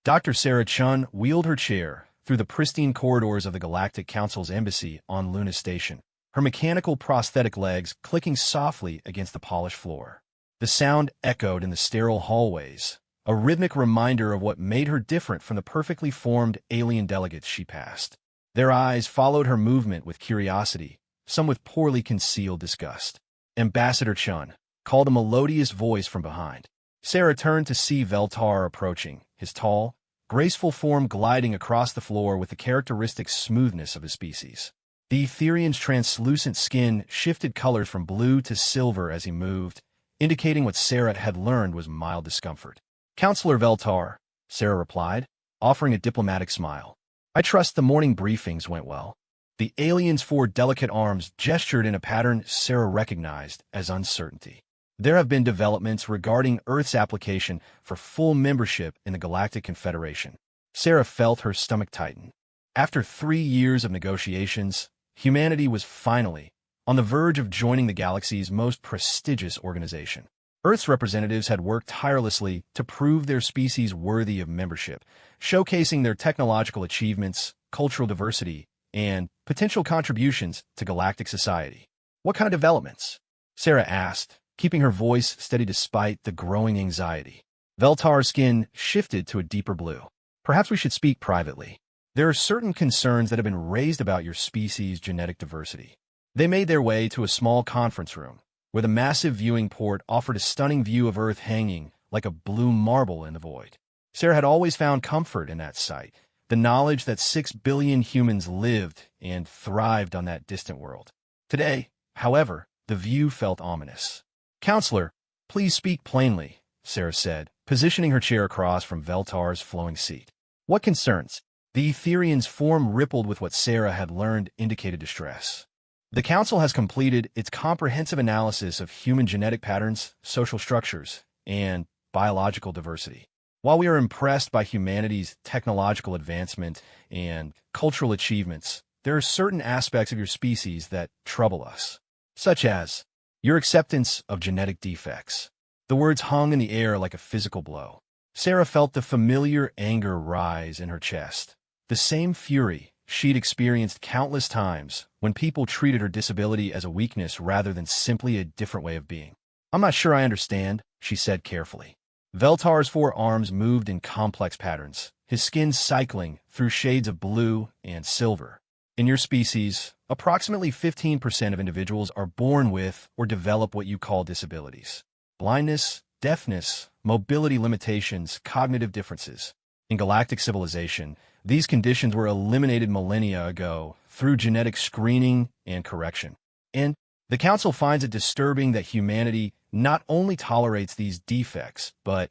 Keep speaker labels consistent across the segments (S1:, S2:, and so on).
S1: Dr. Sarah Chun wheeled her chair through the pristine corridors of the Galactic Council's embassy on Luna Station, her mechanical prosthetic legs clicking softly against the polished floor. The sound echoed in the sterile hallways, a rhythmic reminder of what made her different from the perfectly formed alien delegates she passed. Their eyes followed her movement with curiosity, some with poorly concealed disgust. "Ambassador Chun," called a melodious voice from behind. Sarah turned to see Veltar approaching, his tall, graceful form gliding across the floor with the characteristic smoothness of his species. The Etherian's translucent skin shifted colors from blue to silver as he moved, indicating what Sarah had learned was mild discomfort. "Counselor Veltar," Sarah replied, offering a diplomatic smile. "I trust the morning briefings went well." The alien's four delicate arms gestured in a pattern Sarah recognized as uncertainty. "There have been developments regarding Earth's application for full membership in the Galactic Confederation." Sarah felt her stomach tighten. After 3 years of negotiations, humanity was finally on the verge of joining the galaxy's most prestigious organization. Earth's representatives had worked tirelessly to prove their species worthy of membership, showcasing their technological achievements, cultural diversity, and potential contributions to galactic society. "What kind of developments?" Sarah asked, keeping her voice steady despite the growing anxiety. Veltar's skin shifted to a deeper blue. "Perhaps we should speak privately. There are certain concerns that have been raised about your species' genetic diversity." They made their way to a small conference room, where the massive viewing port offered a stunning view of Earth hanging like a blue marble in the void. Sarah had always found comfort in that sight, the knowledge that 6 billion humans lived and thrived on that distant world. Today, however, the view felt ominous. "Counselor, please speak plainly," Sarah said, positioning her chair across from Veltar's flowing seat. "What concerns?" The Etherian's form rippled with what Sarah had learned indicated distress. "The Council has completed its comprehensive analysis of human genetic patterns, social structures, and biological diversity. While we are impressed by humanity's technological advancement and cultural achievements, there are certain aspects of your species that trouble us, such as your acceptance of genetic defects." The words hung in the air like a physical blow. Sarah felt the familiar anger rise in her chest, the same fury she'd experienced countless times when people treated her disability as a weakness rather than simply a different way of being. "I'm not sure I understand," she said carefully. Veltar's four arms moved in complex patterns, his skin cycling through shades of blue and silver. "In your species, approximately 15% of individuals are born with or develop what you call disabilities. Blindness, deafness, mobility limitations, cognitive differences. In galactic civilization, these conditions were eliminated millennia ago through genetic screening and correction. And the Council finds it disturbing that humanity not only tolerates these defects, but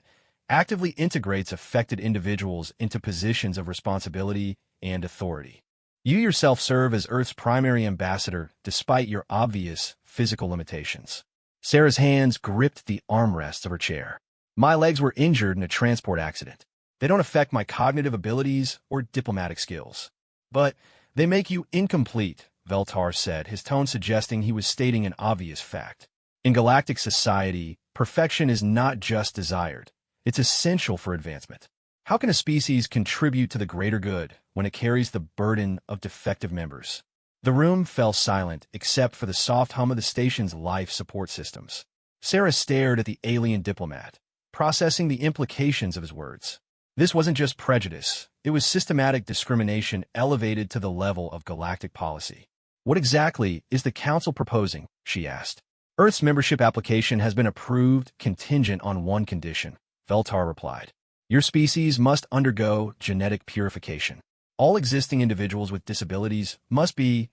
S1: actively integrates affected individuals into positions of responsibility and authority. You yourself serve as Earth's primary ambassador despite your obvious physical limitations." Sarah's hands gripped the armrests of her chair. "My legs were injured in a transport accident. They don't affect my cognitive abilities or diplomatic skills. But they make you incomplete," Veltar said, his tone suggesting he was stating an obvious fact. "In galactic society, perfection is not just desired. It's essential for advancement. How can a species contribute to the greater good when it carries the burden of defective members?" The room fell silent except for the soft hum of the station's life support systems. Sarah stared at the alien diplomat, processing the implications of his words. This wasn't just prejudice, it was systematic discrimination elevated to the level of galactic policy. "What exactly is the Council proposing?" she asked. "Earth's membership application has been approved contingent on one condition," Veltar replied. "Your species must undergo genetic purification. All existing individuals with disabilities must be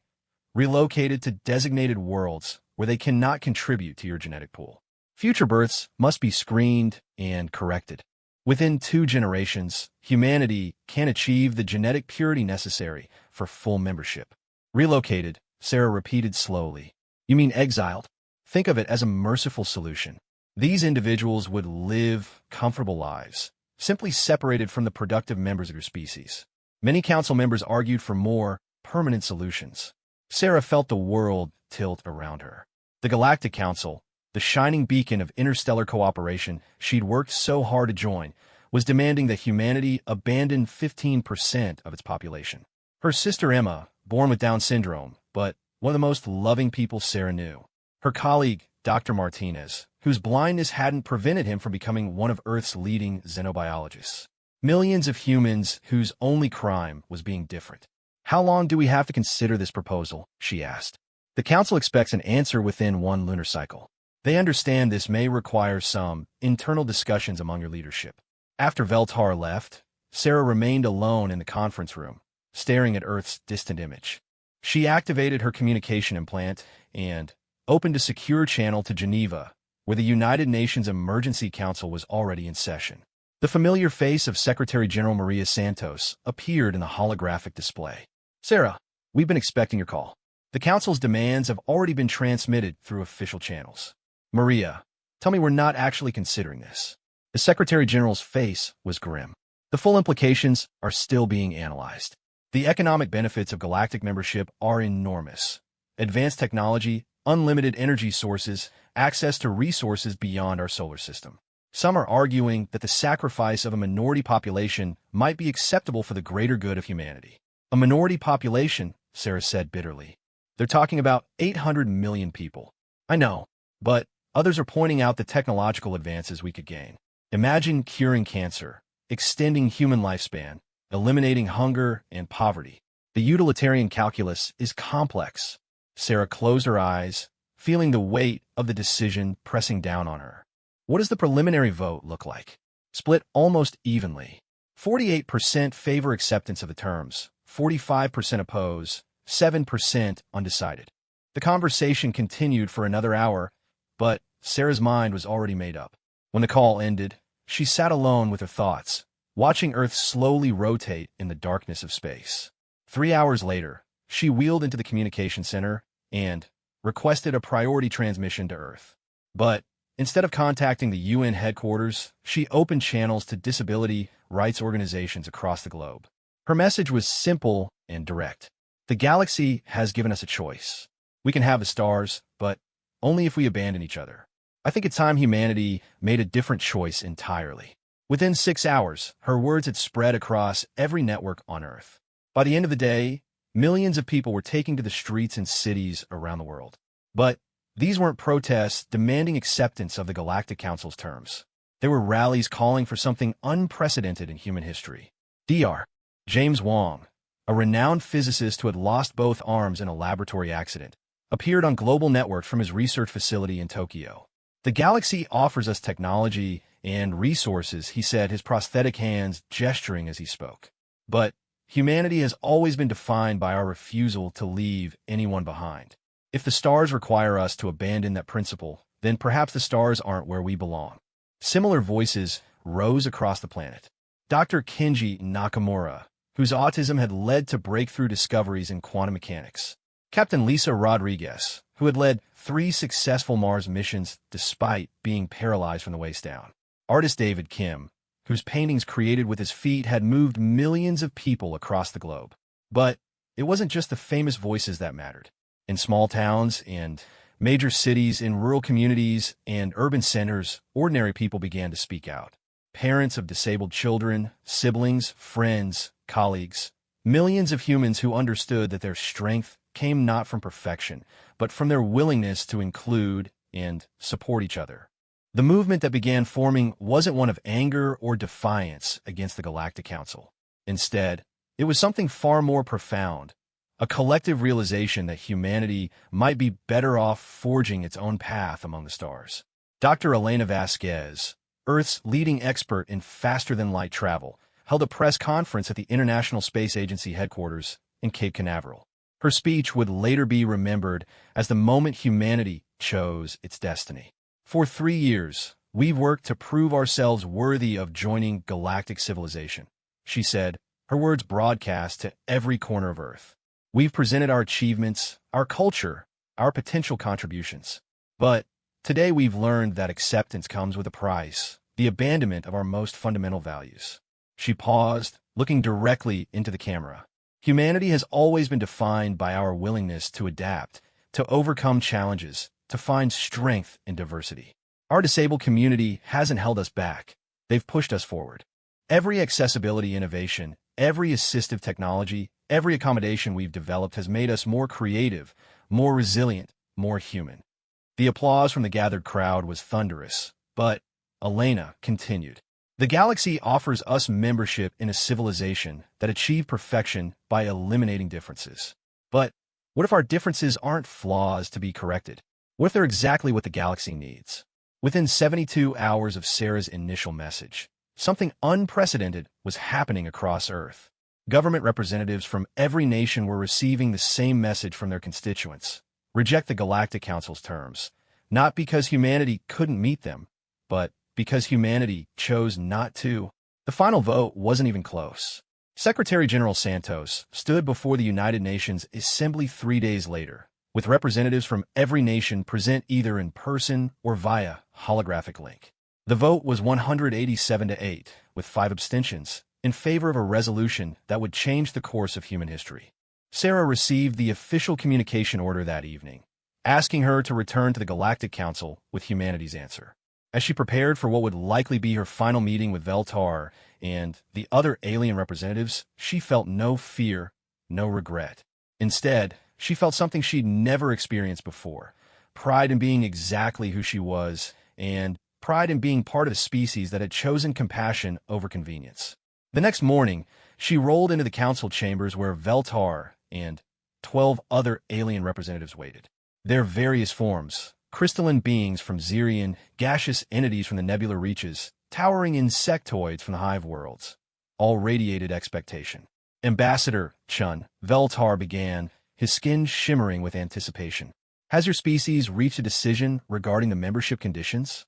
S1: relocated to designated worlds where they cannot contribute to your genetic pool. Future births must be screened and corrected. Within 2 generations, humanity can achieve the genetic purity necessary for full membership." "Relocated," Sarah repeated slowly. "You mean exiled? Think of it as a merciful solution. These individuals would live comfortable lives, simply separated from the productive members of your species." Many council members argued for more permanent solutions. Sarah felt the world tilt around her. The Galactic Council, the shining beacon of interstellar cooperation she'd worked so hard to join, was demanding that humanity abandon 15% of its population. Her sister Emma, born with Down syndrome, but one of the most loving people Sarah knew. Her colleague, Dr. Martinez, whose blindness hadn't prevented him from becoming one of Earth's leading xenobiologists. Millions of humans whose only crime was being different. How long do we have to consider this proposal? She asked. The Council expects an answer within one lunar cycle. They understand this may require some internal discussions among your leadership. After Veltar left, Sarah remained alone in the conference room, staring at Earth's distant image. She activated her communication implant and opened a secure channel to Geneva, where the United Nations Emergency Council was already in session. The familiar face of Secretary General Maria Santos appeared in the holographic display. Sarah, we've been expecting your call. The Council's demands have already been transmitted through official channels. Maria, tell me we're not actually considering this. The Secretary General's face was grim. The full implications are still being analyzed. The economic benefits of galactic membership are enormous. Advanced technology, unlimited energy sources, access to resources beyond our solar system. Some are arguing that the sacrifice of a minority population might be acceptable for the greater good of humanity. A minority population, Sarah said bitterly. They're talking about 800 million people. I know, but others are pointing out the technological advances we could gain. Imagine curing cancer, extending human lifespan, eliminating hunger and poverty. The utilitarian calculus is complex. Sarah closed her eyes, feeling the weight of the decision pressing down on her. What does the preliminary vote look like? Split almost evenly. 48% favor acceptance of the terms, 45% oppose, 7% undecided. The conversation continued for another hour, but Sarah's mind was already made up. When the call ended, she sat alone with her thoughts, watching Earth slowly rotate in the darkness of space. 3 hours later, she wheeled into the communication center and requested a priority transmission to Earth. But instead of contacting the UN headquarters, she opened channels to disability rights organizations across the globe. Her message was simple and direct. The galaxy has given us a choice. We can have the stars, but only if we abandon each other. I think it's time humanity made a different choice entirely. Within 6 hours, her words had spread across every network on Earth. By the end of the day, millions of people were taking to the streets and cities around the world. But these weren't protests demanding acceptance of the Galactic Council's terms. They were rallies calling for something unprecedented in human history. Dr. James Wong, a renowned physicist who had lost both arms in a laboratory accident, appeared on global networks from his research facility in Tokyo. The galaxy offers us technology and resources, he said, his prosthetic hands gesturing as he spoke. But humanity has always been defined by our refusal to leave anyone behind. If the stars require us to abandon that principle, then perhaps the stars aren't where we belong. Similar voices rose across the planet. Dr. Kenji Nakamura, whose autism had led to breakthrough discoveries in quantum mechanics. Captain Lisa Rodriguez, who had led 3 successful Mars missions despite being paralyzed from the waist down. Artist David Kim, whose paintings created with his feet had moved millions of people across the globe. But it wasn't just the famous voices that mattered. In small towns and major cities, in rural communities and urban centers, ordinary people began to speak out. Parents of disabled children, siblings, friends, colleagues, millions of humans who understood that their strength came not from perfection, but from their willingness to include and support each other. The movement that began forming wasn't one of anger or defiance against the Galactic Council. Instead, it was something far more profound, a collective realization that humanity might be better off forging its own path among the stars. Dr. Elena Vasquez, Earth's leading expert in faster-than-light travel, held a press conference at the International Space Agency headquarters in Cape Canaveral. Her speech would later be remembered as the moment humanity chose its destiny. For 3 years, we've worked to prove ourselves worthy of joining galactic civilization, she said, her words broadcast to every corner of Earth. We've presented our achievements, our culture, our potential contributions. But today we've learned that acceptance comes with a price, the abandonment of our most fundamental values. She paused, looking directly into the camera. Humanity has always been defined by our willingness to adapt, to overcome challenges, to find strength in diversity. Our disabled community hasn't held us back. They've pushed us forward. Every accessibility innovation, every assistive technology, every accommodation we've developed has made us more creative, more resilient, more human. The applause from the gathered crowd was thunderous, but Elena continued. The galaxy offers us membership in a civilization that achieved perfection by eliminating differences. But what if our differences aren't flaws to be corrected? What if they're exactly what the galaxy needs? Within 72 hours of Sarah's initial message, something unprecedented was happening across Earth. Government representatives from every nation were receiving the same message from their constituents. Reject the Galactic Council's terms, not because humanity couldn't meet them, but because humanity chose not to. The final vote wasn't even close. Secretary General Santos stood before the United Nations Assembly 3 days later, with representatives from every nation present either in person or via holographic link. The vote was 187-8, with 5 abstentions, in favor of a resolution that would change the course of human history. Sarah received the official communication order that evening, asking her to return to the Galactic Council with humanity's answer. As she prepared for what would likely be her final meeting with Veltar and the other alien representatives, she felt no fear, no regret. Instead, she felt something she'd never experienced before: pride in being exactly who she was, and pride in being part of a species that had chosen compassion over convenience. The next morning, she rolled into the council chambers where Veltar and 12 other alien representatives waited. Their various forms, crystalline beings from Xerion, gaseous entities from the nebular reaches, towering insectoids from the hive worlds, all radiated expectation. Ambassador Chun, Veltar began, his skin shimmering with anticipation. Has your species reached a decision regarding the membership conditions?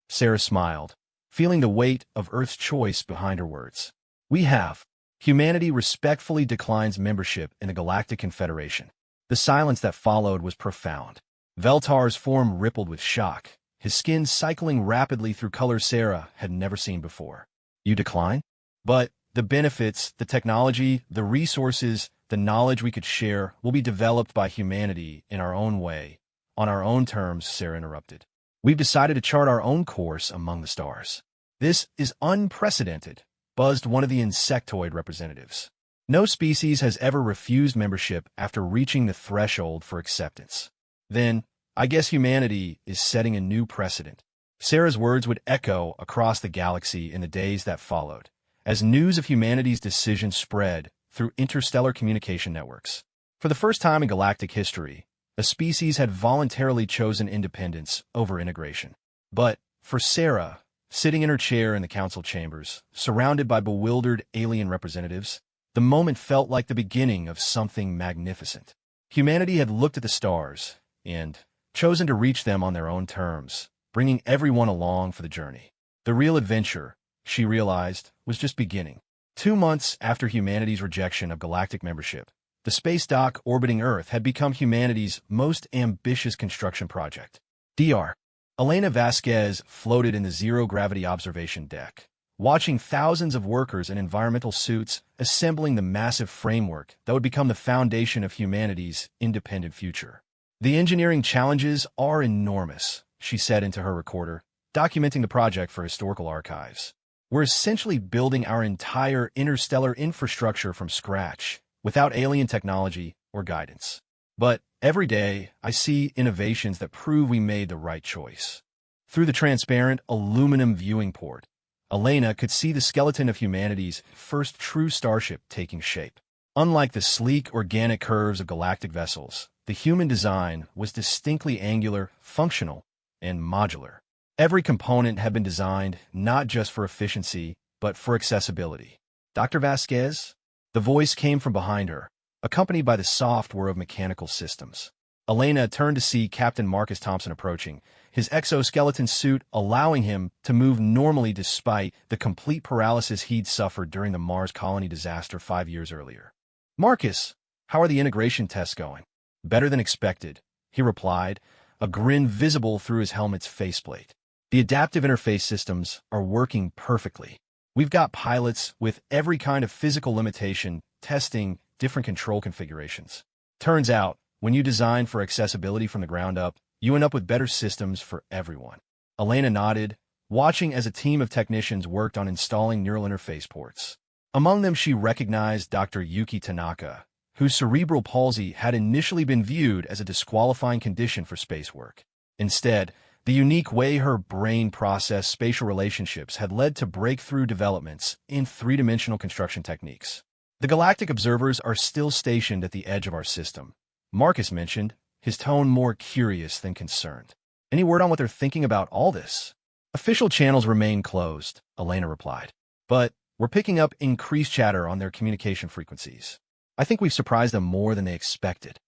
S1: Sarah smiled, feeling the weight of Earth's choice behind her words. We have. Humanity respectfully declines membership in the Galactic Confederation. The silence that followed was profound. Veltar's form rippled with shock, his skin cycling rapidly through colors Sarah had never seen before. You decline? But the benefits, the technology, the resources, the knowledge we could share will be developed by humanity in our own way, on our own terms, Sarah interrupted. We've decided to chart our own course among the stars. This is unprecedented, buzzed one of the insectoid representatives. No species has ever refused membership after reaching the threshold for acceptance. Then, I guess humanity is setting a new precedent. Sarah's words would echo across the galaxy in the days that followed, as news of humanity's decision spread through interstellar communication networks. For the first time in galactic history, a species had voluntarily chosen independence over integration. But for Sarah, sitting in her chair in the council chambers, surrounded by bewildered alien representatives, the moment felt like the beginning of something magnificent. Humanity had looked at the stars and chosen to reach them on their own terms, bringing everyone along for the journey. The real adventure, she realized, was just beginning. 2 months after humanity's rejection of galactic membership, the space dock orbiting Earth had become humanity's most ambitious construction project. Dr. Elena Vasquez floated in the zero-gravity observation deck, watching thousands of workers in environmental suits assembling the massive framework that would become the foundation of humanity's independent future. The engineering challenges are enormous, she said into her recorder, documenting the project for historical archives. We're essentially building our entire interstellar infrastructure from scratch, without alien technology or guidance. But every day, I see innovations that prove we made the right choice. Through the transparent aluminum viewing port, Elena could see the skeleton of humanity's first true starship taking shape. Unlike the sleek, organic curves of galactic vessels, the human design was distinctly angular, functional, and modular. Every component had been designed not just for efficiency, but for accessibility. Dr. Vasquez? The voice came from behind her, accompanied by the soft whir of mechanical systems. Elena turned to see Captain Marcus Thompson approaching, his exoskeleton suit allowing him to move normally despite the complete paralysis he'd suffered during the Mars colony disaster 5 years earlier. Marcus, how are the integration tests going? Better than expected, he replied, a grin visible through his helmet's faceplate. The adaptive interface systems are working perfectly. We've got pilots with every kind of physical limitation, testing different control configurations. Turns out, when you design for accessibility from the ground up, you end up with better systems for everyone. Elena nodded, watching as a team of technicians worked on installing neural interface ports. Among them, she recognized Dr. Yuki Tanaka, whose cerebral palsy had initially been viewed as a disqualifying condition for space work. Instead, the unique way her brain processed spatial relationships had led to breakthrough developments in three-dimensional construction techniques. The galactic observers are still stationed at the edge of our system, Marcus mentioned, his tone more curious than concerned. Any word on what they're thinking about all this? Official channels remain closed, Elena replied. But we're picking up increased chatter on their communication frequencies. I think we've surprised them more than they expected.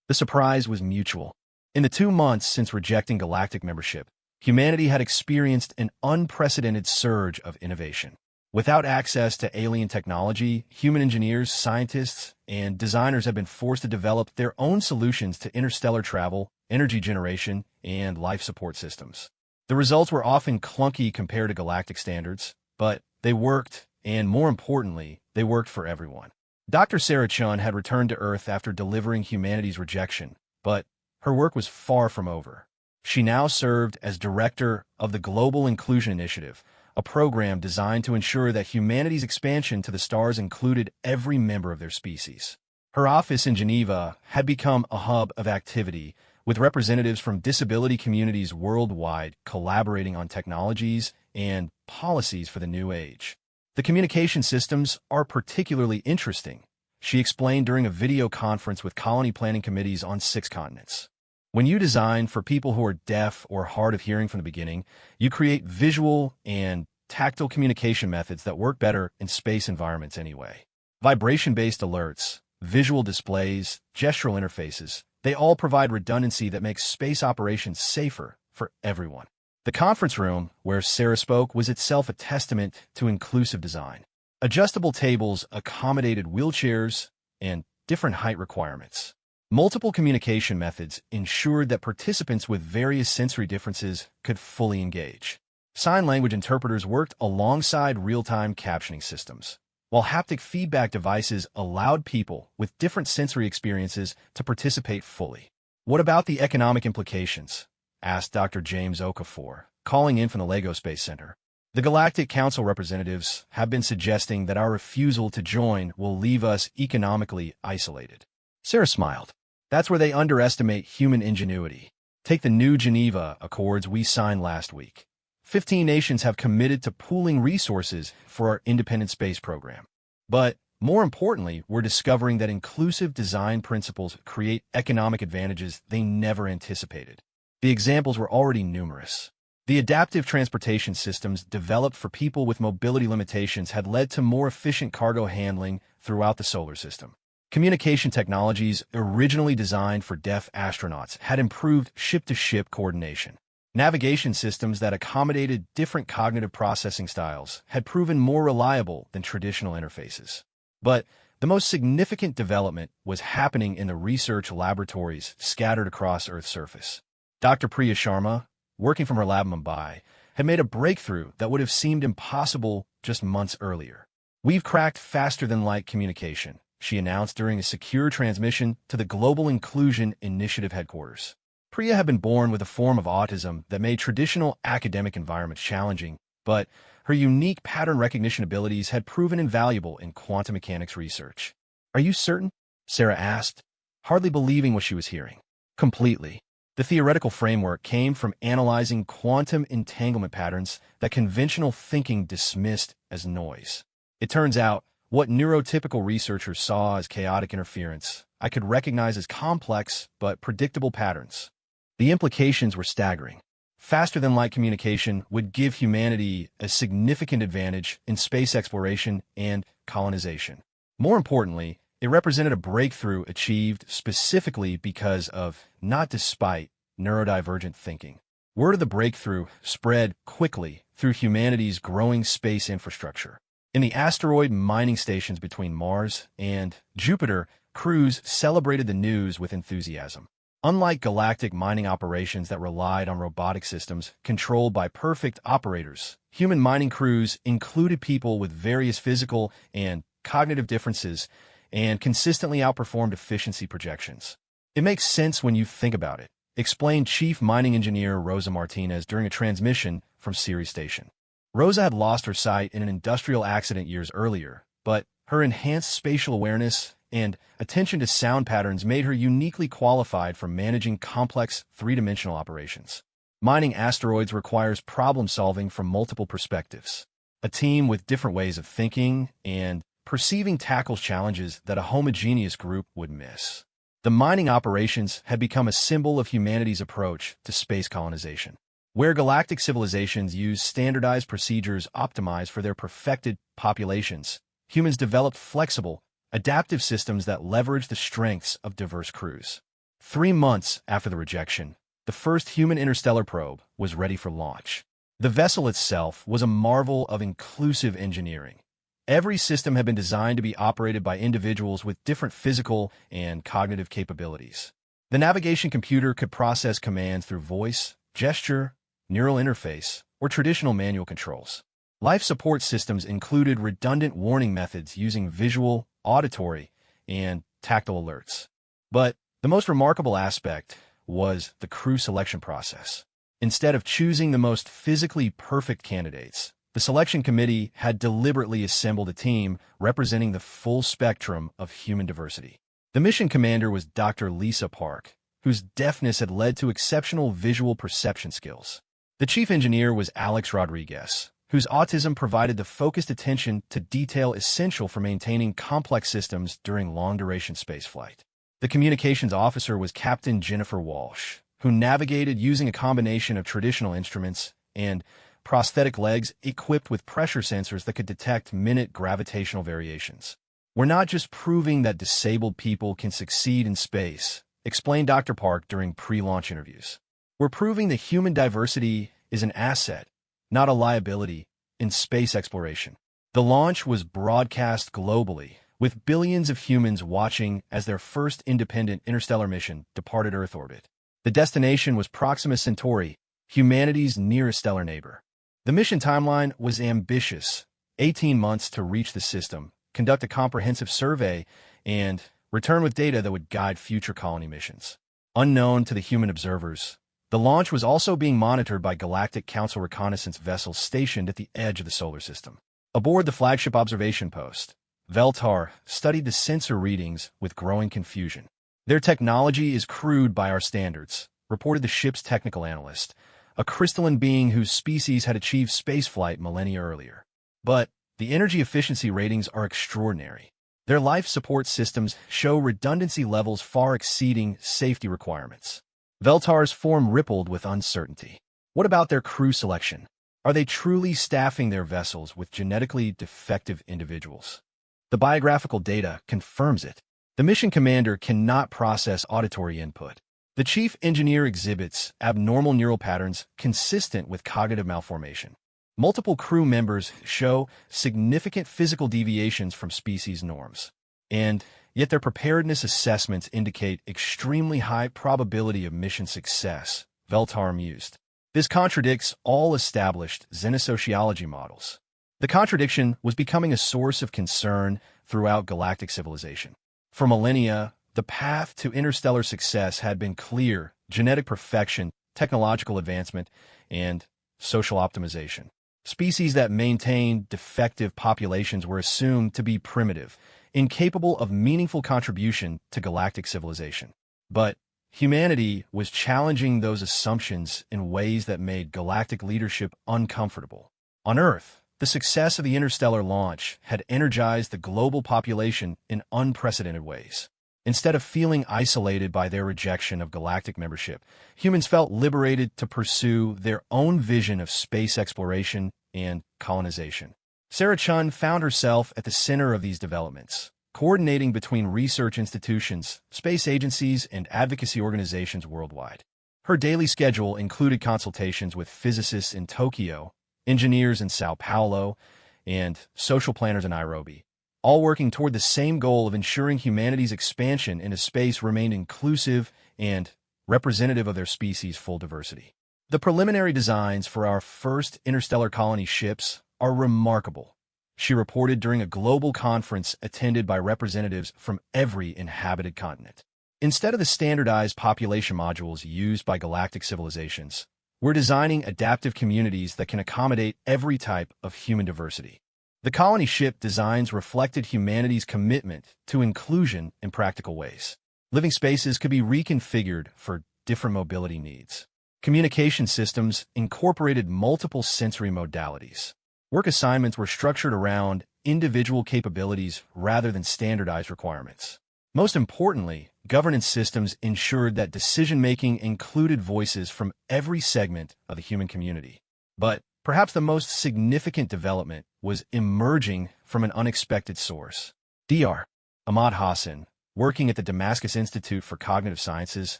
S1: The surprise was mutual. In the 2 months since rejecting galactic membership, humanity had experienced an unprecedented surge of innovation. Without access to alien technology, human engineers, scientists, and designers have been forced to develop their own solutions to interstellar travel, energy generation, and life support systems. The results were often clunky compared to galactic standards, but they worked, and more importantly, they worked for everyone. Dr. Sarah Chun had returned to Earth after delivering humanity's rejection, but her work was far from over. She now served as director of the Global Inclusion Initiative, a program designed to ensure that humanity's expansion to the stars included every member of their species. Her office in Geneva had become a hub of activity, with representatives from disability communities worldwide collaborating on technologies and policies for the new age. The communication systems are particularly interesting, she explained during a video conference with colony planning committees on 6 continents. When you design for people who are deaf or hard of hearing from the beginning, you create visual and tactile communication methods that work better in space environments anyway. Vibration-based alerts, visual displays, gestural interfaces, they all provide redundancy that makes space operations safer for everyone. The conference room, where Sarah spoke, was itself a testament to inclusive design. Adjustable tables accommodated wheelchairs and different height requirements. Multiple communication methods ensured that participants with various sensory differences could fully engage. Sign language interpreters worked alongside real-time captioning systems, while haptic feedback devices allowed people with different sensory experiences to participate fully. What about the economic implications? Asked Dr. James Okafor, calling in from the LEGO Space Center. The Galactic Council representatives have been suggesting that our refusal to join will leave us economically isolated. Sarah smiled. That's where they underestimate human ingenuity. Take the new Geneva Accords we signed last week. 15 nations have committed to pooling resources for our independent space program. But more importantly, we're discovering that inclusive design principles create economic advantages they never anticipated. The examples were already numerous. The adaptive transportation systems developed for people with mobility limitations had led to more efficient cargo handling throughout the solar system. Communication technologies originally designed for deaf astronauts had improved ship-to-ship coordination. Navigation systems that accommodated different cognitive processing styles had proven more reliable than traditional interfaces. But the most significant development was happening in the research laboratories scattered across Earth's surface. Dr. Priya Sharma, working from her lab in Mumbai, had made a breakthrough that would have seemed impossible just months earlier. We've cracked faster-than-light communication, she announced during a secure transmission to the Global Inclusion Initiative headquarters. Priya had been born with a form of autism that made traditional academic environments challenging, but her unique pattern recognition abilities had proven invaluable in quantum mechanics research. Are you certain? Sarah asked, hardly believing what she was hearing. Completely. The theoretical framework came from analyzing quantum entanglement patterns that conventional thinking dismissed as noise. It turns out, what neurotypical researchers saw as chaotic interference, I could recognize as complex but predictable patterns. The implications were staggering. Faster-than-light communication would give humanity a significant advantage in space exploration and colonization. More importantly, it represented a breakthrough achieved specifically because of, not despite, neurodivergent thinking. Word of the breakthrough spread quickly through humanity's growing space infrastructure. In the asteroid mining stations between Mars and Jupiter, crews celebrated the news with enthusiasm. Unlike galactic mining operations that relied on robotic systems controlled by perfect operators, human mining crews included people with various physical and cognitive differences and consistently outperformed efficiency projections. It makes sense when you think about it. explained Chief Mining Engineer Rosa Martinez during a transmission from Ceres Station. Rosa had lost her sight in an industrial accident years earlier, but her enhanced spatial awareness and attention to sound patterns made her uniquely qualified for managing complex three-dimensional operations. Mining asteroids requires problem-solving from multiple perspectives. A team with different ways of thinking and perceiving tackles challenges that a homogeneous group would miss. The mining operations had become a symbol of humanity's approach to space colonization. Where galactic civilizations use standardized procedures optimized for their perfected populations, humans developed flexible, adaptive systems that leverage the strengths of diverse crews. 3 months after the rejection, the first human interstellar probe was ready for launch. The vessel itself was a marvel of inclusive engineering. Every system had been designed to be operated by individuals with different physical and cognitive capabilities. The navigation computer could process commands through voice, gesture, neural interface, or traditional manual controls. Life support systems included redundant warning methods using visual, auditory, and tactile alerts. But the most remarkable aspect was the crew selection process. Instead of choosing the most physically perfect candidates, the selection committee had deliberately assembled a team representing the full spectrum of human diversity. The mission commander was Dr. Lisa Park, whose deafness had led to exceptional visual perception skills. The chief engineer was Alex Rodriguez, whose autism provided the focused attention to detail essential for maintaining complex systems during long-duration spaceflight. The communications officer was Captain Jennifer Walsh, who navigated using a combination of traditional instruments and prosthetic legs equipped with pressure sensors that could detect minute gravitational variations. "We're not just proving that disabled people can succeed in space," explained Dr. Park during pre-launch interviews. "We're proving that human diversity is an asset, not a liability, in space exploration." The launch was broadcast globally, with billions of humans watching as their first independent interstellar mission departed Earth orbit. The destination was Proxima Centauri, humanity's nearest stellar neighbor. The mission timeline was ambitious: 18 months to reach the system, conduct a comprehensive survey, and return with data that would guide future colony missions. Unknown to the human observers, the launch was also being monitored by Galactic Council reconnaissance vessels stationed at the edge of the solar system. Aboard the flagship observation post, Veltar studied the sensor readings with growing confusion. "Their technology is crude by our standards," reported the ship's technical analyst, a crystalline being whose species had achieved spaceflight millennia earlier. "But the energy efficiency ratings are extraordinary. Their life support systems show redundancy levels far exceeding safety requirements." Veltar's form rippled with uncertainty. What about their crew selection? Are they truly staffing their vessels with genetically defective individuals? The biographical data confirms it. The mission commander cannot process auditory input. The chief engineer exhibits abnormal neural patterns consistent with cognitive malformation. Multiple crew members show significant physical deviations from species norms. And yet their preparedness assessments indicate extremely high probability of mission success, Veltar mused. This contradicts all established xenosociology models. The contradiction was becoming a source of concern throughout galactic civilization. For millennia, the path to interstellar success had been clear: genetic perfection, technological advancement, and social optimization. Species that maintained defective populations were assumed to be primitive, incapable of meaningful contribution to galactic civilization. But humanity was challenging those assumptions in ways that made galactic leadership uncomfortable. On Earth, the success of the interstellar launch had energized the global population in unprecedented ways. Instead of feeling isolated by their rejection of galactic membership, humans felt liberated to pursue their own vision of space exploration and colonization. Sarah Chun found herself at the center of these developments, coordinating between research institutions, space agencies, and advocacy organizations worldwide. Her daily schedule included consultations with physicists in Tokyo, engineers in Sao Paulo, and social planners in Nairobi, all working toward the same goal of ensuring humanity's expansion into space remained inclusive and representative of their species' full diversity. "The preliminary designs for our first interstellar colony ships are remarkable," she reported during a global conference attended by representatives from every inhabited continent. Instead of the standardized population modules used by galactic civilizations, we're designing adaptive communities that can accommodate every type of human diversity. The colony ship designs reflected humanity's commitment to inclusion in practical ways. Living spaces could be reconfigured for different mobility needs. Communication systems incorporated multiple sensory modalities. Work assignments were structured around individual capabilities rather than standardized requirements. Most importantly, governance systems ensured that decision-making included voices from every segment of the human community. But perhaps the most significant development was emerging from an unexpected source. Dr. Ahmad Hassan, working at the Damascus Institute for Cognitive Sciences,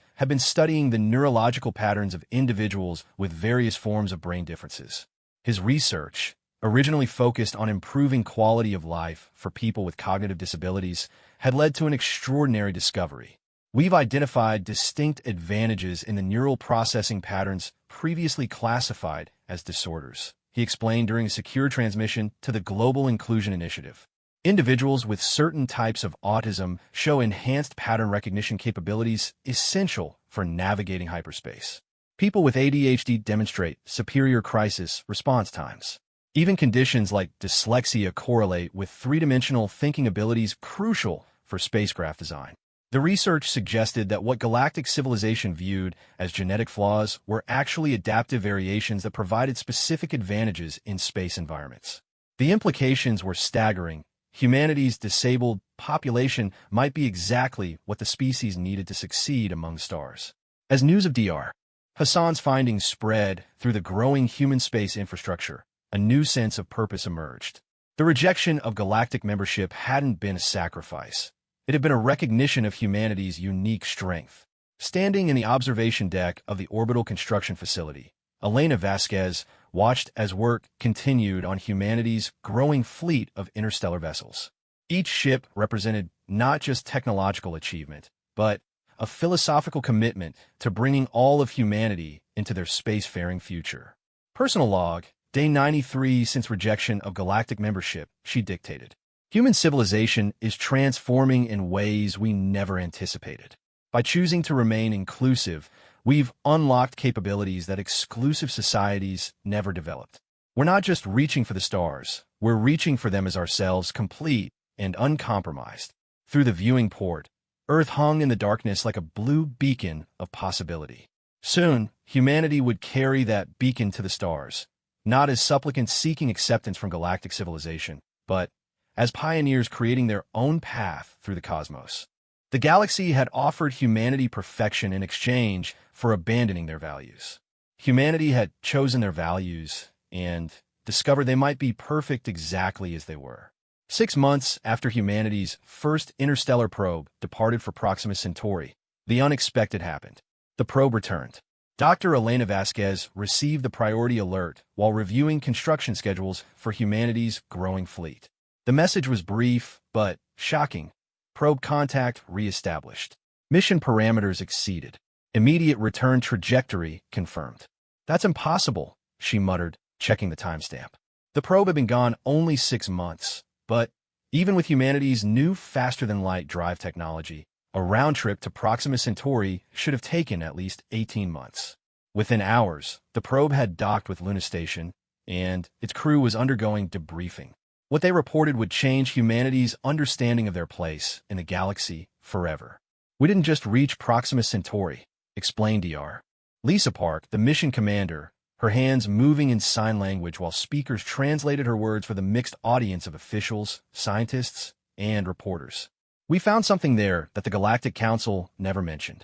S1: had been studying the neurological patterns of individuals with various forms of brain differences. His research, originally focused on improving quality of life for people with cognitive disabilities, had led to an extraordinary discovery. We've identified distinct advantages in the neural processing patterns previously classified as disorders, he explained during a secure transmission to the Global Inclusion Initiative. Individuals with certain types of autism show enhanced pattern recognition capabilities essential for navigating hyperspace. People with ADHD demonstrate superior crisis response times. Even conditions like dyslexia correlate with three-dimensional thinking abilities crucial for spacecraft design. The research suggested that what galactic civilization viewed as genetic flaws were actually adaptive variations that provided specific advantages in space environments. The implications were staggering. Humanity's disabled population might be exactly what the species needed to succeed among stars. As news of Dr. Hassan's findings spread through the growing human space infrastructure, a new sense of purpose emerged. The rejection of galactic membership hadn't been a sacrifice. It had been a recognition of humanity's unique strength. Standing in the observation deck of the Orbital Construction Facility, Elena Vasquez watched as work continued on humanity's growing fleet of interstellar vessels. Each ship represented not just technological achievement, but a philosophical commitment to bringing all of humanity into their spacefaring future. Personal log, Day 93 since rejection of galactic membership, she dictated. Human civilization is transforming in ways we never anticipated. By choosing to remain inclusive, we've unlocked capabilities that exclusive societies never developed. We're not just reaching for the stars, we're reaching for them as ourselves, complete and uncompromised. Through the viewing port, Earth hung in the darkness like a blue beacon of possibility. Soon, humanity would carry that beacon to the stars, not as supplicants seeking acceptance from galactic civilization, but as pioneers creating their own path through the cosmos. The galaxy had offered humanity perfection in exchange for abandoning their values. Humanity had chosen their values and discovered they might be perfect exactly as they were. 6 months after humanity's first interstellar probe departed for Proxima Centauri, the unexpected happened. The probe returned. Dr. Elena Vasquez received the priority alert while reviewing construction schedules for humanity's growing fleet. The message was brief, but shocking. Probe contact reestablished. Mission parameters exceeded. Immediate return trajectory confirmed. That's impossible, she muttered, checking the timestamp. The probe had been gone only 6 months, but even with humanity's new faster-than-light drive technology, a round trip to Proxima Centauri should have taken at least 18 months. Within hours, the probe had docked with Luna Station, and its crew was undergoing debriefing. What they reported would change humanity's understanding of their place in the galaxy forever. We didn't just reach Proxima Centauri, explained Dr. Lisa Park, the mission commander, her hands moving in sign language while speakers translated her words for the mixed audience of officials, scientists, and reporters. We found something there that the Galactic Council never mentioned.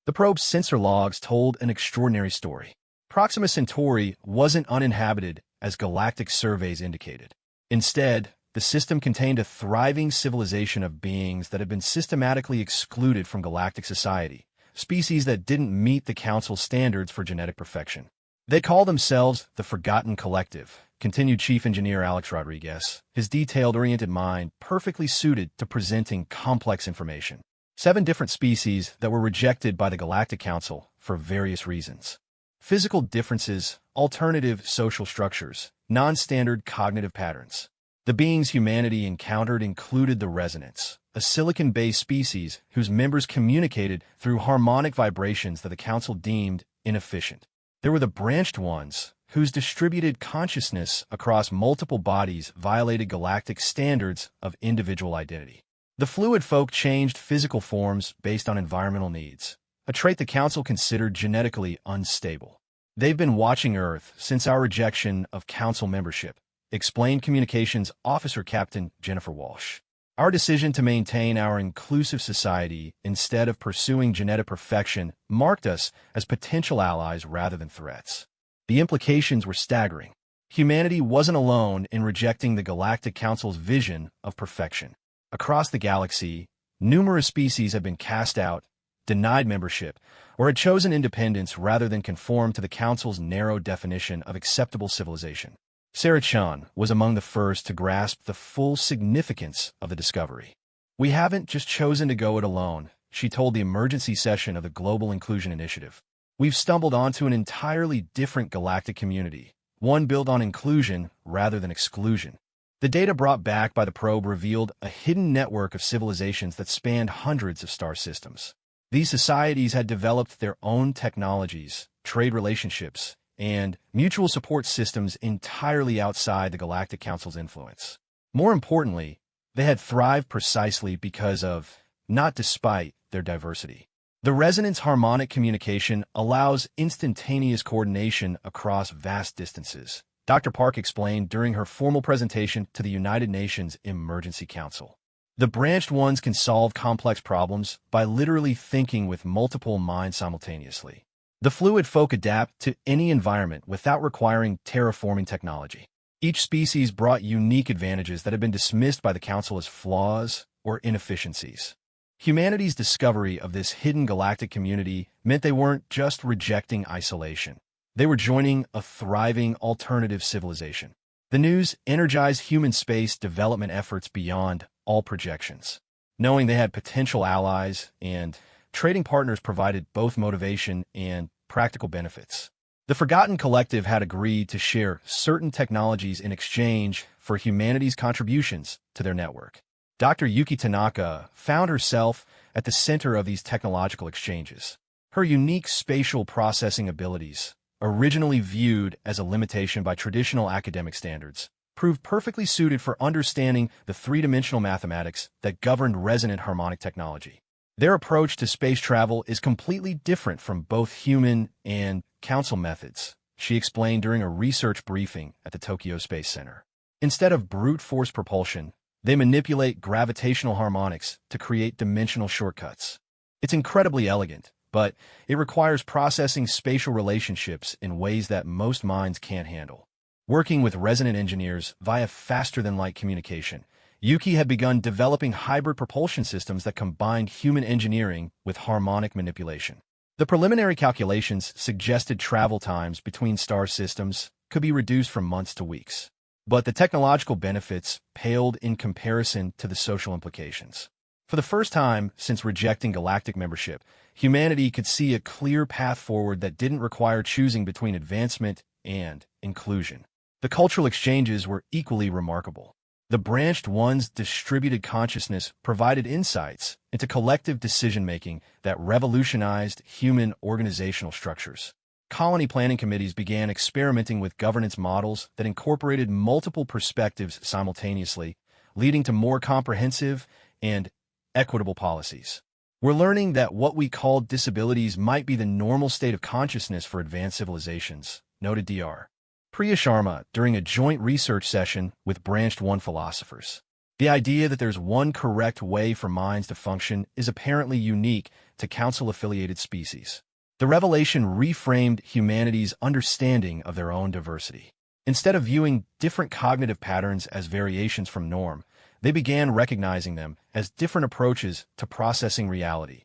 S1: The probe's sensor logs told an extraordinary story. Proxima Centauri wasn't uninhabited as galactic surveys indicated. Instead, the system contained a thriving civilization of beings that had been systematically excluded from galactic society, species that didn't meet the Council's standards for genetic perfection. They call themselves the Forgotten Collective, continued Chief Engineer Alex Rodriguez, his detailed-oriented mind perfectly suited to presenting complex information. 7 different species that were rejected by the Galactic Council for various reasons. Physical differences, alternative social structures, non-standard cognitive patterns. The beings humanity encountered included the Resonance, a silicon-based species whose members communicated through harmonic vibrations that the Council deemed inefficient. There were the branched ones, whose distributed consciousness across multiple bodies violated galactic standards of individual identity. The fluid folk changed physical forms based on environmental needs, a trait the Council considered genetically unstable. They've been watching Earth since our rejection of Council membership, explained Communications Officer Captain Jennifer Walsh. Our decision to maintain our inclusive society instead of pursuing genetic perfection marked us as potential allies rather than threats. The implications were staggering. Humanity wasn't alone in rejecting the Galactic Council's vision of perfection. Across the galaxy, numerous species had been cast out, denied membership, or had chosen independence rather than conform to the Council's narrow definition of acceptable civilization. Sarah Chan was among the first to grasp the full significance of the discovery. "We haven't just chosen to go it alone," she told the emergency session of the Global Inclusion Initiative. "We've stumbled onto an entirely different galactic community, one built on inclusion rather than exclusion." The data brought back by the probe revealed a hidden network of civilizations that spanned hundreds of star systems. These societies had developed their own technologies, trade relationships, and mutual support systems entirely outside the Galactic Council's influence. More importantly, they had thrived precisely because of, not despite, their diversity. The resonance harmonic communication allows instantaneous coordination across vast distances, Dr. Park explained during her formal presentation to the United Nations Emergency Council. The branched ones can solve complex problems by literally thinking with multiple minds simultaneously. The fluid folk adapt to any environment without requiring terraforming technology. Each species brought unique advantages that had been dismissed by the Council as flaws or inefficiencies. Humanity's discovery of this hidden galactic community meant they weren't just rejecting isolation. They were joining a thriving alternative civilization. The news energized human space development efforts beyond all projections. Knowing they had potential allies and trading partners provided both motivation and practical benefits. The Forgotten Collective had agreed to share certain technologies in exchange for humanity's contributions to their network. Dr. Yuki Tanaka found herself at the center of these technological exchanges. Her unique spatial processing abilities, originally viewed as a limitation by traditional academic standards, proved perfectly suited for understanding the three-dimensional mathematics that governed resonant harmonic technology. Their approach to space travel is completely different from both human and Council methods, she explained during a research briefing at the Tokyo Space Center. Instead of brute force propulsion, they manipulate gravitational harmonics to create dimensional shortcuts. It's incredibly elegant, but it requires processing spatial relationships in ways that most minds can't handle. Working with resonant engineers via faster-than-light communication, Yuki had begun developing hybrid propulsion systems that combined human engineering with harmonic manipulation. The preliminary calculations suggested travel times between star systems could be reduced from months to weeks. But the technological benefits paled in comparison to the social implications. For the first time since rejecting galactic membership, humanity could see a clear path forward that didn't require choosing between advancement and inclusion. The cultural exchanges were equally remarkable. The branched one's distributed consciousness provided insights into collective decision-making that revolutionized human organizational structures. Colony planning committees began experimenting with governance models that incorporated multiple perspectives simultaneously, leading to more comprehensive and equitable policies. We're learning that what we called disabilities might be the normal state of consciousness for advanced civilizations, noted Dr. Priya Sharma during a joint research session with branched one philosophers. The idea that there's one correct way for minds to function is apparently unique to Council-affiliated species. The revelation reframed humanity's understanding of their own diversity. Instead of viewing different cognitive patterns as variations from norm, they began recognizing them as different approaches to processing reality,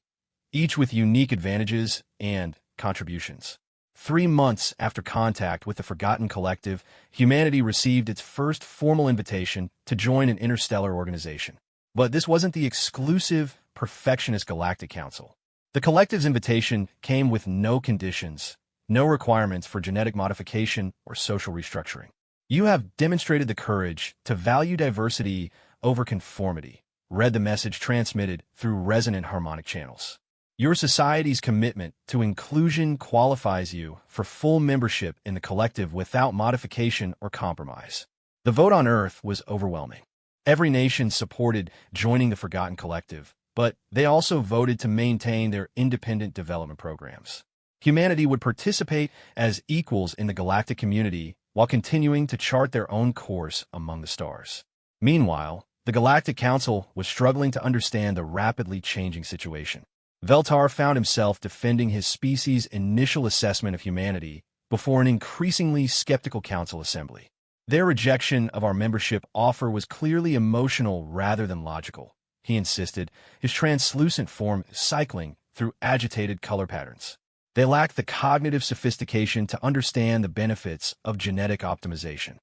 S1: each with unique advantages and contributions. 3 months after contact with the Forgotten Collective, humanity received its first formal invitation to join an interstellar organization. But this wasn't the exclusive, perfectionist Galactic Council. The Collective's invitation came with no conditions, no requirements for genetic modification or social restructuring. "You have demonstrated the courage to value diversity over conformity," read the message transmitted through resonant harmonic channels. Your society's commitment to inclusion qualifies you for full membership in the collective without modification or compromise. The vote on Earth was overwhelming. Every nation supported joining the Forgotten Collective, but they also voted to maintain their independent development programs. Humanity would participate as equals in the galactic community while continuing to chart their own course among the stars. Meanwhile, the Galactic Council was struggling to understand the rapidly changing situation. Veltar found himself defending his species' initial assessment of humanity before an increasingly skeptical council assembly. Their rejection of our membership offer was clearly emotional rather than logical, he insisted, his translucent form cycling through agitated color patterns. They lacked the cognitive sophistication to understand the benefits of genetic optimization.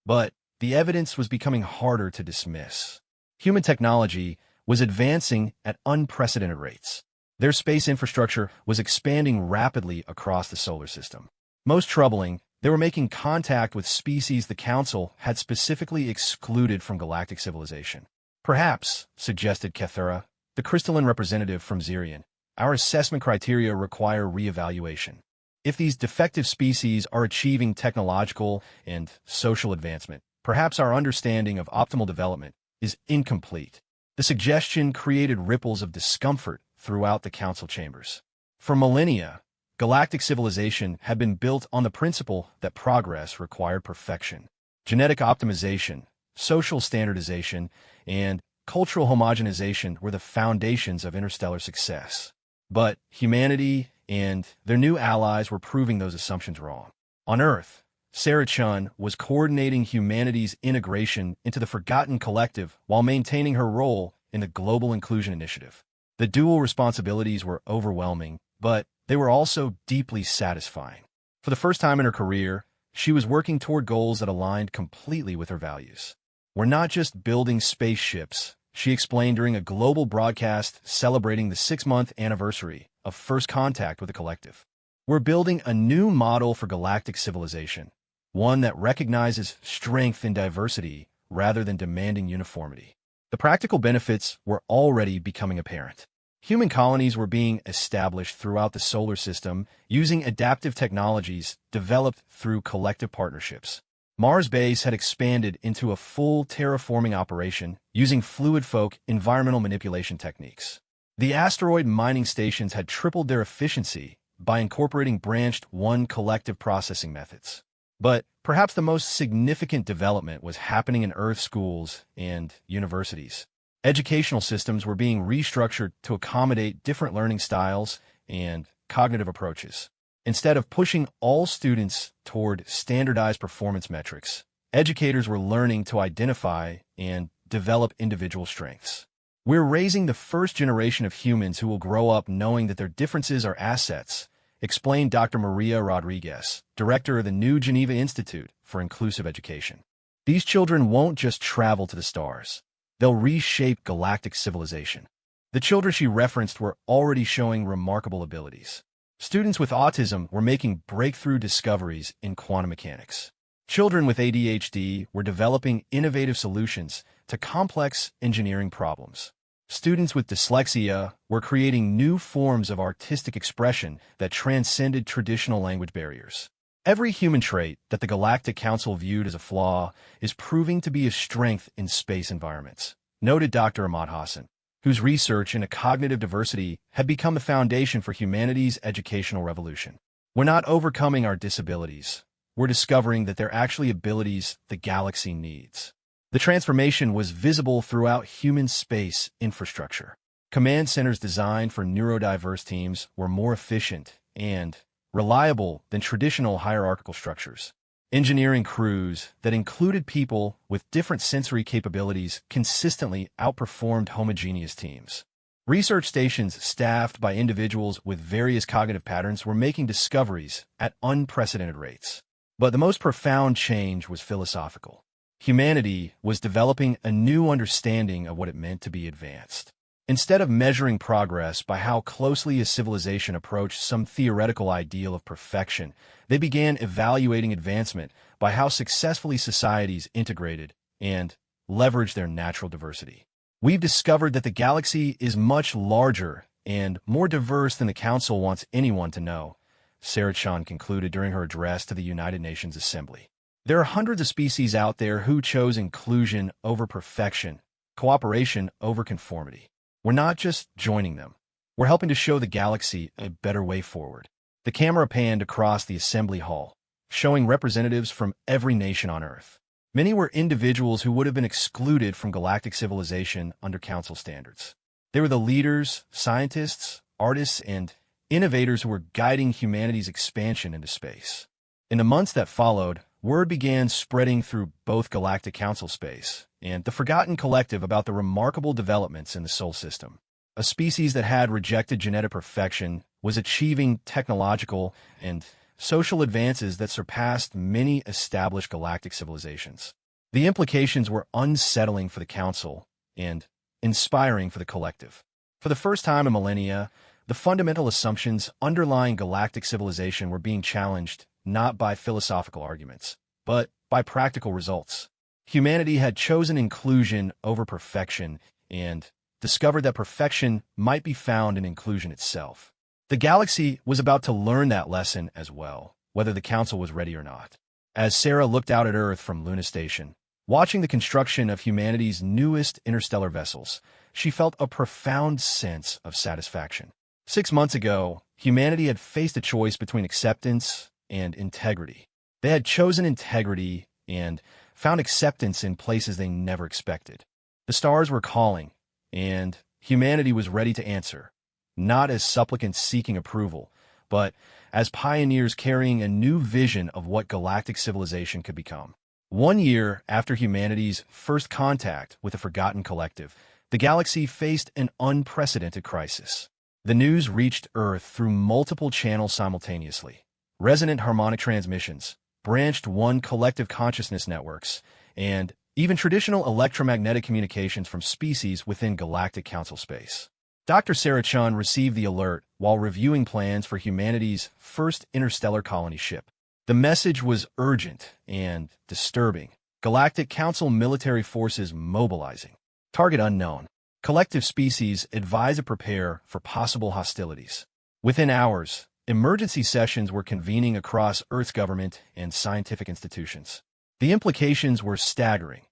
S1: But the evidence was becoming harder to dismiss. Human technology was advancing at unprecedented rates. Their space infrastructure was expanding rapidly across the solar system. Most troubling, they were making contact with species the Council had specifically excluded from galactic civilization. Perhaps, suggested Kethura, the crystalline representative from Zirion, our assessment criteria require reevaluation. If these defective species are achieving technological and social advancement, perhaps our understanding of optimal development is incomplete. The suggestion created ripples of discomfort throughout the council chambers. For millennia, galactic civilization had been built on the principle that progress required perfection. Genetic optimization, social standardization, and cultural homogenization were the foundations of interstellar success. But humanity and their new allies were proving those assumptions wrong. On Earth, Sarah Chun was coordinating humanity's integration into the Forgotten Collective while maintaining her role in the Global Inclusion Initiative. The dual responsibilities were overwhelming, but they were also deeply satisfying. For the first time in her career, she was working toward goals that aligned completely with her values. We're not just building spaceships, she explained during a global broadcast celebrating the 6-month anniversary of first contact with the collective. We're building a new model for galactic civilization, one that recognizes strength in diversity rather than demanding uniformity. The practical benefits were already becoming apparent. Human colonies were being established throughout the solar system using adaptive technologies developed through collective partnerships. Mars Base had expanded into a full terraforming operation using fluid-folk environmental manipulation techniques. The asteroid mining stations had tripled their efficiency by incorporating branched one collective processing methods. But perhaps the most significant development was happening in Earth schools and universities. Educational systems were being restructured to accommodate different learning styles and cognitive approaches. Instead of pushing all students toward standardized performance metrics, educators were learning to identify and develop individual strengths. We're raising the first generation of humans who will grow up knowing that their differences are assets, explained Dr. Maria Rodriguez, director of the New Geneva Institute for Inclusive Education. These children won't just travel to the stars. They'll reshape galactic civilization. The children she referenced were already showing remarkable abilities. Students with autism were making breakthrough discoveries in quantum mechanics. Children with ADHD were developing innovative solutions to complex engineering problems. Students with dyslexia were creating new forms of artistic expression that transcended traditional language barriers. Every human trait that the Galactic Council viewed as a flaw is proving to be a strength in space environments, noted Dr. Ahmad Hassan, whose research into cognitive diversity had become the foundation for humanity's educational revolution. We're not overcoming our disabilities. We're discovering that they're actually abilities the galaxy needs. The transformation was visible throughout human space infrastructure. Command centers designed for neurodiverse teams were more efficient and reliable than traditional hierarchical structures. Engineering crews that included people with different sensory capabilities consistently outperformed homogeneous teams. Research stations staffed by individuals with various cognitive patterns were making discoveries at unprecedented rates. But the most profound change was philosophical. Humanity was developing a new understanding of what it meant to be advanced. Instead of measuring progress by how closely a civilization approached some theoretical ideal of perfection, they began evaluating advancement by how successfully societies integrated and leveraged their natural diversity. We've discovered that the galaxy is much larger and more diverse than the Council wants anyone to know, Sarah concluded during her address to the United Nations Assembly. There are hundreds of species out there who chose inclusion over perfection, cooperation over conformity. We're not just joining them. We're helping to show the galaxy a better way forward. The camera panned across the assembly hall, showing representatives from every nation on Earth. Many were individuals who would have been excluded from galactic civilization under Council standards. They were the leaders, scientists, artists, and innovators who were guiding humanity's expansion into space. In the months that followed, word began spreading through both Galactic Council space and the Forgotten Collective about the remarkable developments in the Sol system. A species that had rejected genetic perfection was achieving technological and social advances that surpassed many established galactic civilizations. The implications were unsettling for the Council and inspiring for the collective. For the first time in millennia, the fundamental assumptions underlying galactic civilization were being challenged not by philosophical arguments, but by practical results. Humanity had chosen inclusion over perfection and discovered that perfection might be found in inclusion itself. The galaxy was about to learn that lesson as well, whether the Council was ready or not. As Sarah looked out at Earth from Luna Station, watching the construction of humanity's newest interstellar vessels, she felt a profound sense of satisfaction. 6 months ago, humanity had faced a choice between acceptance and integrity. They had chosen integrity and found acceptance in places they never expected. The stars were calling, and humanity was ready to answer, not as supplicants seeking approval, but as pioneers carrying a new vision of what galactic civilization could become. 1 year after humanity's first contact with the Forgotten Collective, the galaxy faced an unprecedented crisis. The news reached Earth through multiple channels simultaneously. Resonant harmonic transmissions, branched one collective consciousness networks, and even traditional electromagnetic communications from species within Galactic Council space. Dr. Sarah received the alert while reviewing plans for humanity's first interstellar colony ship. The message was urgent and disturbing. Galactic Council military forces mobilizing. Target unknown. Collective species advise and prepare for possible hostilities. Within hours, emergency sessions were convening across Earth's government and scientific institutions. The implications were staggering.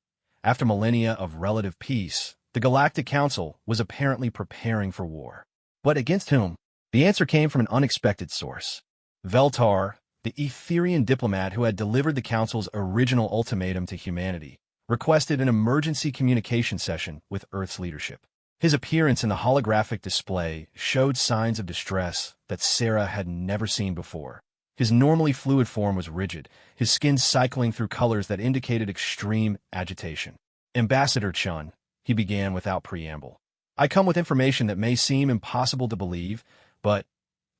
S1: After millennia of relative peace, the Galactic Council was apparently preparing for war. But against whom? The answer came from an unexpected source. Veltar, the Etherian diplomat who had delivered the Council's original ultimatum to humanity, requested an emergency communication session with Earth's leadership. His appearance in the holographic display showed signs of distress that Sarah had never seen before. His normally fluid form was rigid, his skin cycling through colors that indicated extreme agitation. Ambassador Chun, he began without preamble. I come with information that may seem impossible to believe, but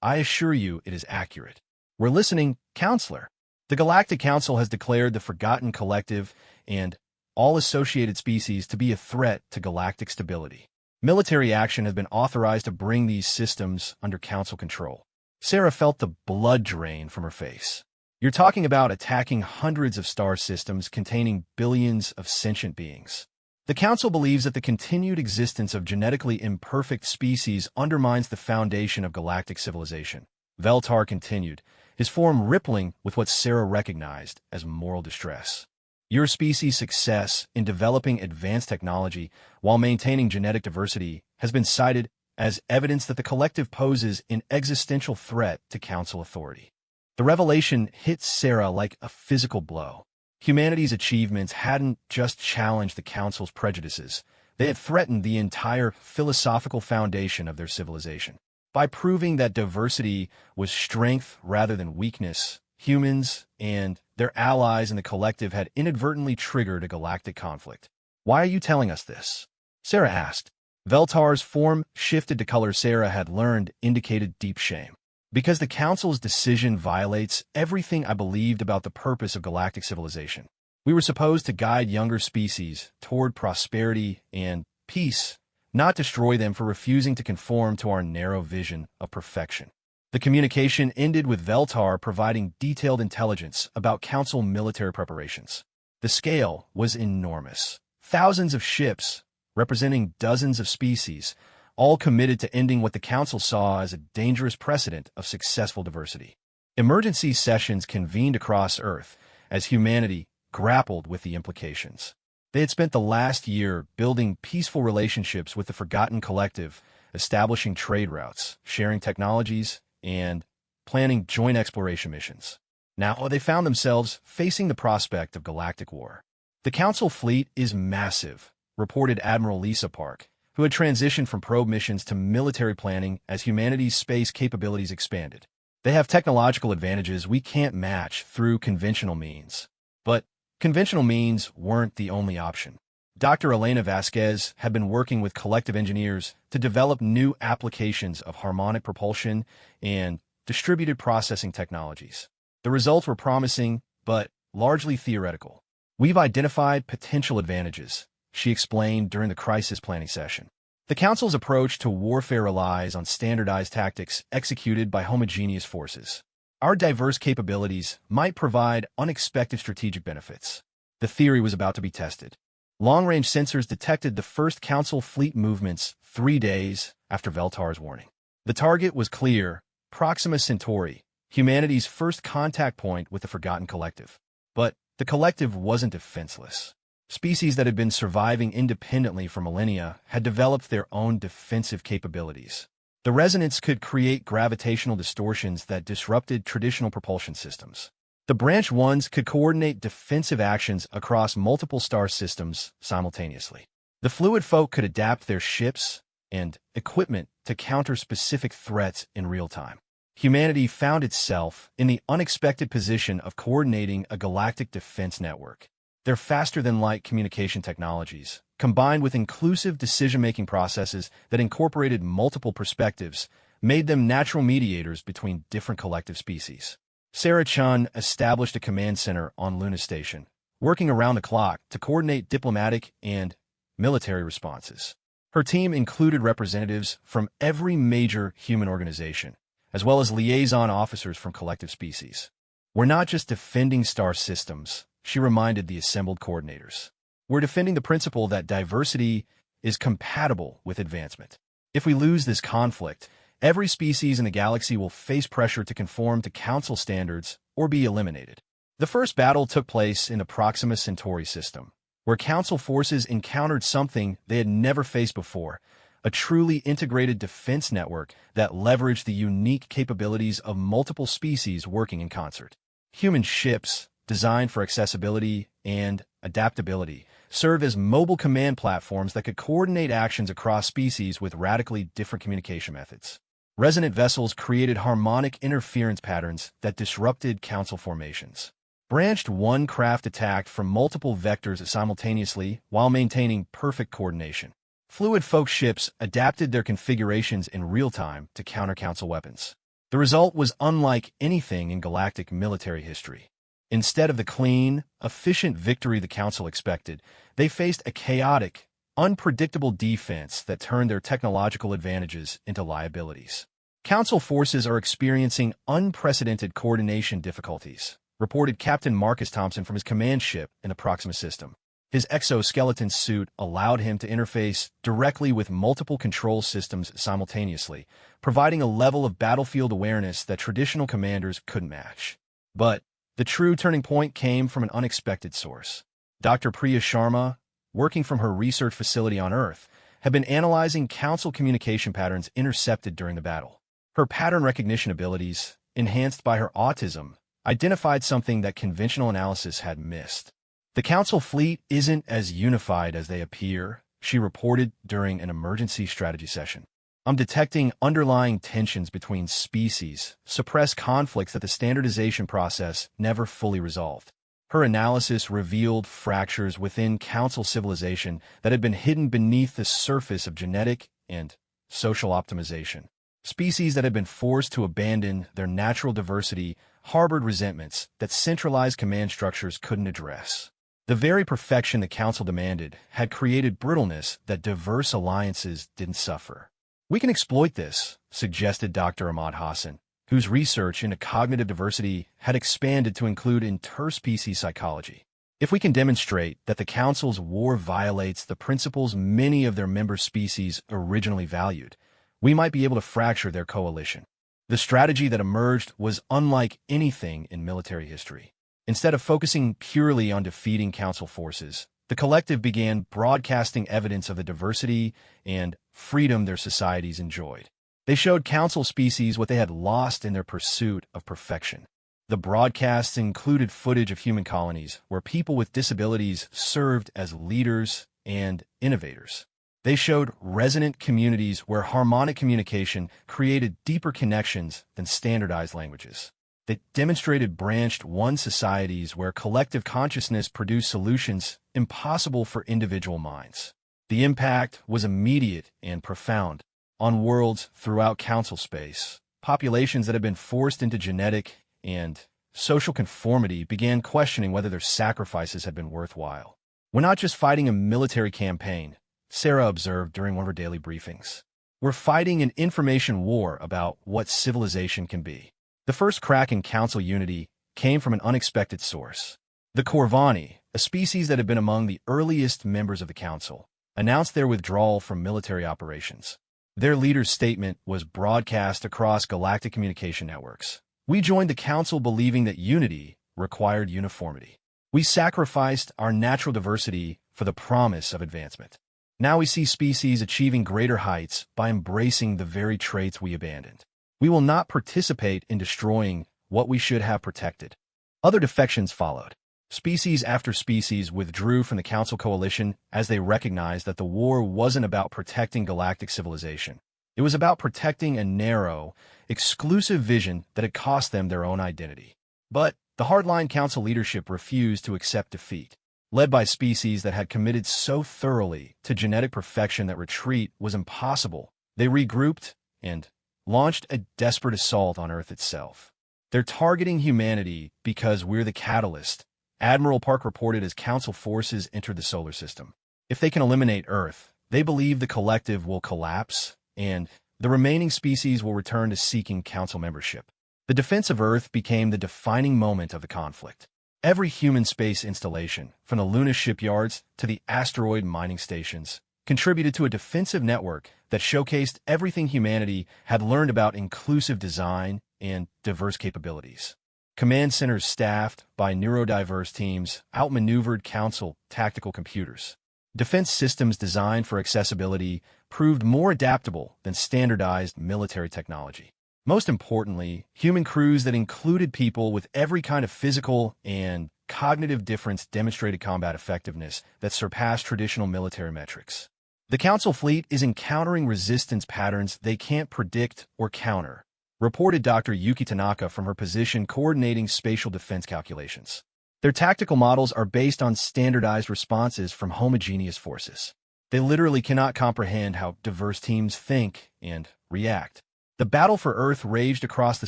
S1: I assure you it is accurate. We're listening, Counselor. The Galactic Council has declared the Forgotten Collective and all associated species to be a threat to galactic stability. Military action has been authorized to bring these systems under Council control. Sarah felt the blood drain from her face. You're talking about attacking hundreds of star systems containing billions of sentient beings. The Council believes that the continued existence of genetically imperfect species undermines the foundation of galactic civilization. Veltar continued, his form rippling with what Sarah recognized as moral distress. Your species' success in developing advanced technology while maintaining genetic diversity has been cited as evidence that the collective poses an existential threat to Council authority. The revelation hit Sarah like a physical blow. Humanity's achievements hadn't just challenged the Council's prejudices, they had threatened the entire philosophical foundation of their civilization. By proving that diversity was strength rather than weakness, humans and their allies in the collective had inadvertently triggered a galactic conflict. Why are you telling us this? Sarah asked. Veltar's form shifted to color Sarah had learned indicated deep shame. Because the Council's decision violates everything I believed about the purpose of galactic civilization. We were supposed to guide younger species toward prosperity and peace, not destroy them for refusing to conform to our narrow vision of perfection. The communication ended with Veltar providing detailed intelligence about Council military preparations. The scale was enormous. Thousands of ships, representing dozens of species, all committed to ending what the Council saw as a dangerous precedent of successful diversity. Emergency sessions convened across Earth as humanity grappled with the implications. They had spent the last year building peaceful relationships with the Forgotten Collective, establishing trade routes, sharing technologies, and planning joint exploration missions. Now they found themselves facing the prospect of galactic war. The Council fleet is massive, reported Admiral Lisa Park, who had transitioned from probe missions to military planning as humanity's space capabilities expanded. They have technological advantages we can't match through conventional means. But conventional means weren't the only option. Dr. Elena Vasquez had been working with collective engineers to develop new applications of harmonic propulsion and distributed processing technologies. The results were promising, but largely theoretical. We've identified potential advantages, she explained during the crisis planning session. The Council's approach to warfare relies on standardized tactics executed by homogeneous forces. Our diverse capabilities might provide unexpected strategic benefits. The theory was about to be tested. Long-range sensors detected the first Council fleet movements 3 days after Veltar's warning. The target was clear: Proxima Centauri, humanity's first contact point with the Forgotten Collective. But the Collective wasn't defenseless. Species that had been surviving independently for millennia had developed their own defensive capabilities. The resonance could create gravitational distortions that disrupted traditional propulsion systems. The Branch Ones could coordinate defensive actions across multiple star systems simultaneously. The Fluid Folk could adapt their ships and equipment to counter specific threats in real time. Humanity found itself in the unexpected position of coordinating a galactic defense network. Their faster-than-light communication technologies, combined with inclusive decision-making processes that incorporated multiple perspectives, made them natural mediators between different collective species. Sarah Chun established a command center on Luna Station, working around the clock to coordinate diplomatic and military responses. Her team included representatives from every major human organization, as well as liaison officers from collective species. We're not just defending star systems, she reminded the assembled coordinators. We're defending the principle that diversity is compatible with advancement. If we lose this conflict, every species in the galaxy will face pressure to conform to Council standards or be eliminated. The first battle took place in the Proxima Centauri system, where Council forces encountered something they had never faced before: a truly integrated defense network that leveraged the unique capabilities of multiple species working in concert. Human ships, designed for accessibility and adaptability, serve as mobile command platforms that could coordinate actions across species with radically different communication methods. Resonant vessels created harmonic interference patterns that disrupted Council formations. Branched One craft attacked from multiple vectors simultaneously while maintaining perfect coordination. Fluid Folk ships adapted their configurations in real time to counter Council weapons. The result was unlike anything in galactic military history. Instead of the clean, efficient victory the Council expected, they faced a chaotic, unpredictable defense that turned their technological advantages into liabilities. Council forces are experiencing unprecedented coordination difficulties, reported Captain Marcus Thompson from his command ship in the Proxima system. His exoskeleton suit allowed him to interface directly with multiple control systems simultaneously, providing a level of battlefield awareness that traditional commanders couldn't match. But the true turning point came from an unexpected source. Dr. Priya Sharma, working from her research facility on Earth, had been analyzing Council communication patterns intercepted during the battle. Her pattern recognition abilities, enhanced by her autism, identified something that conventional analysis had missed. The Council fleet isn't as unified as they appear, she reported during an emergency strategy session. I'm detecting underlying tensions between species, suppressed conflicts that the standardization process never fully resolved. Her analysis revealed fractures within Council civilization that had been hidden beneath the surface of genetic and social optimization. Species that had been forced to abandon their natural diversity harbored resentments that centralized command structures couldn't address. The very perfection the Council demanded had created brittleness that diverse alliances didn't suffer. We can exploit this, suggested Dr. Ahmad Hassan, whose research into cognitive diversity had expanded to include interspecies psychology. If we can demonstrate that the Council's war violates the principles many of their member species originally valued, we might be able to fracture their coalition. The strategy that emerged was unlike anything in military history. Instead of focusing purely on defeating Council forces, the collective began broadcasting evidence of the diversity and freedom their societies enjoyed. They showed Council species what they had lost in their pursuit of perfection. The broadcasts included footage of human colonies where people with disabilities served as leaders and innovators. They showed resonant communities where harmonic communication created deeper connections than standardized languages. They demonstrated branched one societies where collective consciousness produced solutions impossible for individual minds. The impact was immediate and profound. On worlds throughout Council space, populations that had been forced into genetic and social conformity began questioning whether their sacrifices had been worthwhile. We're not just fighting a military campaign, Sarah observed during one of her daily briefings. We're fighting an information war about what civilization can be. The first crack in Council unity came from an unexpected source. The Corvani, a species that had been among the earliest members of the Council, announced their withdrawal from military operations. Their leader's statement was broadcast across galactic communication networks. We joined the Council believing that unity required uniformity. We sacrificed our natural diversity for the promise of advancement. Now we see species achieving greater heights by embracing the very traits we abandoned. We will not participate in destroying what we should have protected. Other defections followed. Species after species withdrew from the Council coalition as they recognized that the war wasn't about protecting galactic civilization. It was about protecting a narrow, exclusive vision that had cost them their own identity. But the hardline Council leadership refused to accept defeat. Led by species that had committed so thoroughly to genetic perfection that retreat was impossible, they regrouped and launched a desperate assault on Earth itself. They're targeting humanity because we're the catalyst, Admiral Park reported as Council forces entered the solar system. If they can eliminate Earth, they believe the collective will collapse, and the remaining species will return to seeking Council membership. The defense of Earth became the defining moment of the conflict. Every human space installation, from the Luna shipyards to the asteroid mining stations, contributed to a defensive network that showcased everything humanity had learned about inclusive design and diverse capabilities. Command centers staffed by neurodiverse teams outmaneuvered Council tactical computers. Defense systems designed for accessibility proved more adaptable than standardized military technology. Most importantly, human crews that included people with every kind of physical and cognitive difference demonstrated combat effectiveness that surpassed traditional military metrics. The Council fleet is encountering resistance patterns they can't predict or counter, reported Dr. Yuki Tanaka from her position coordinating spatial defense calculations. Their tactical models are based on standardized responses from homogeneous forces. They literally cannot comprehend how diverse teams think and react. The battle for Earth raged across the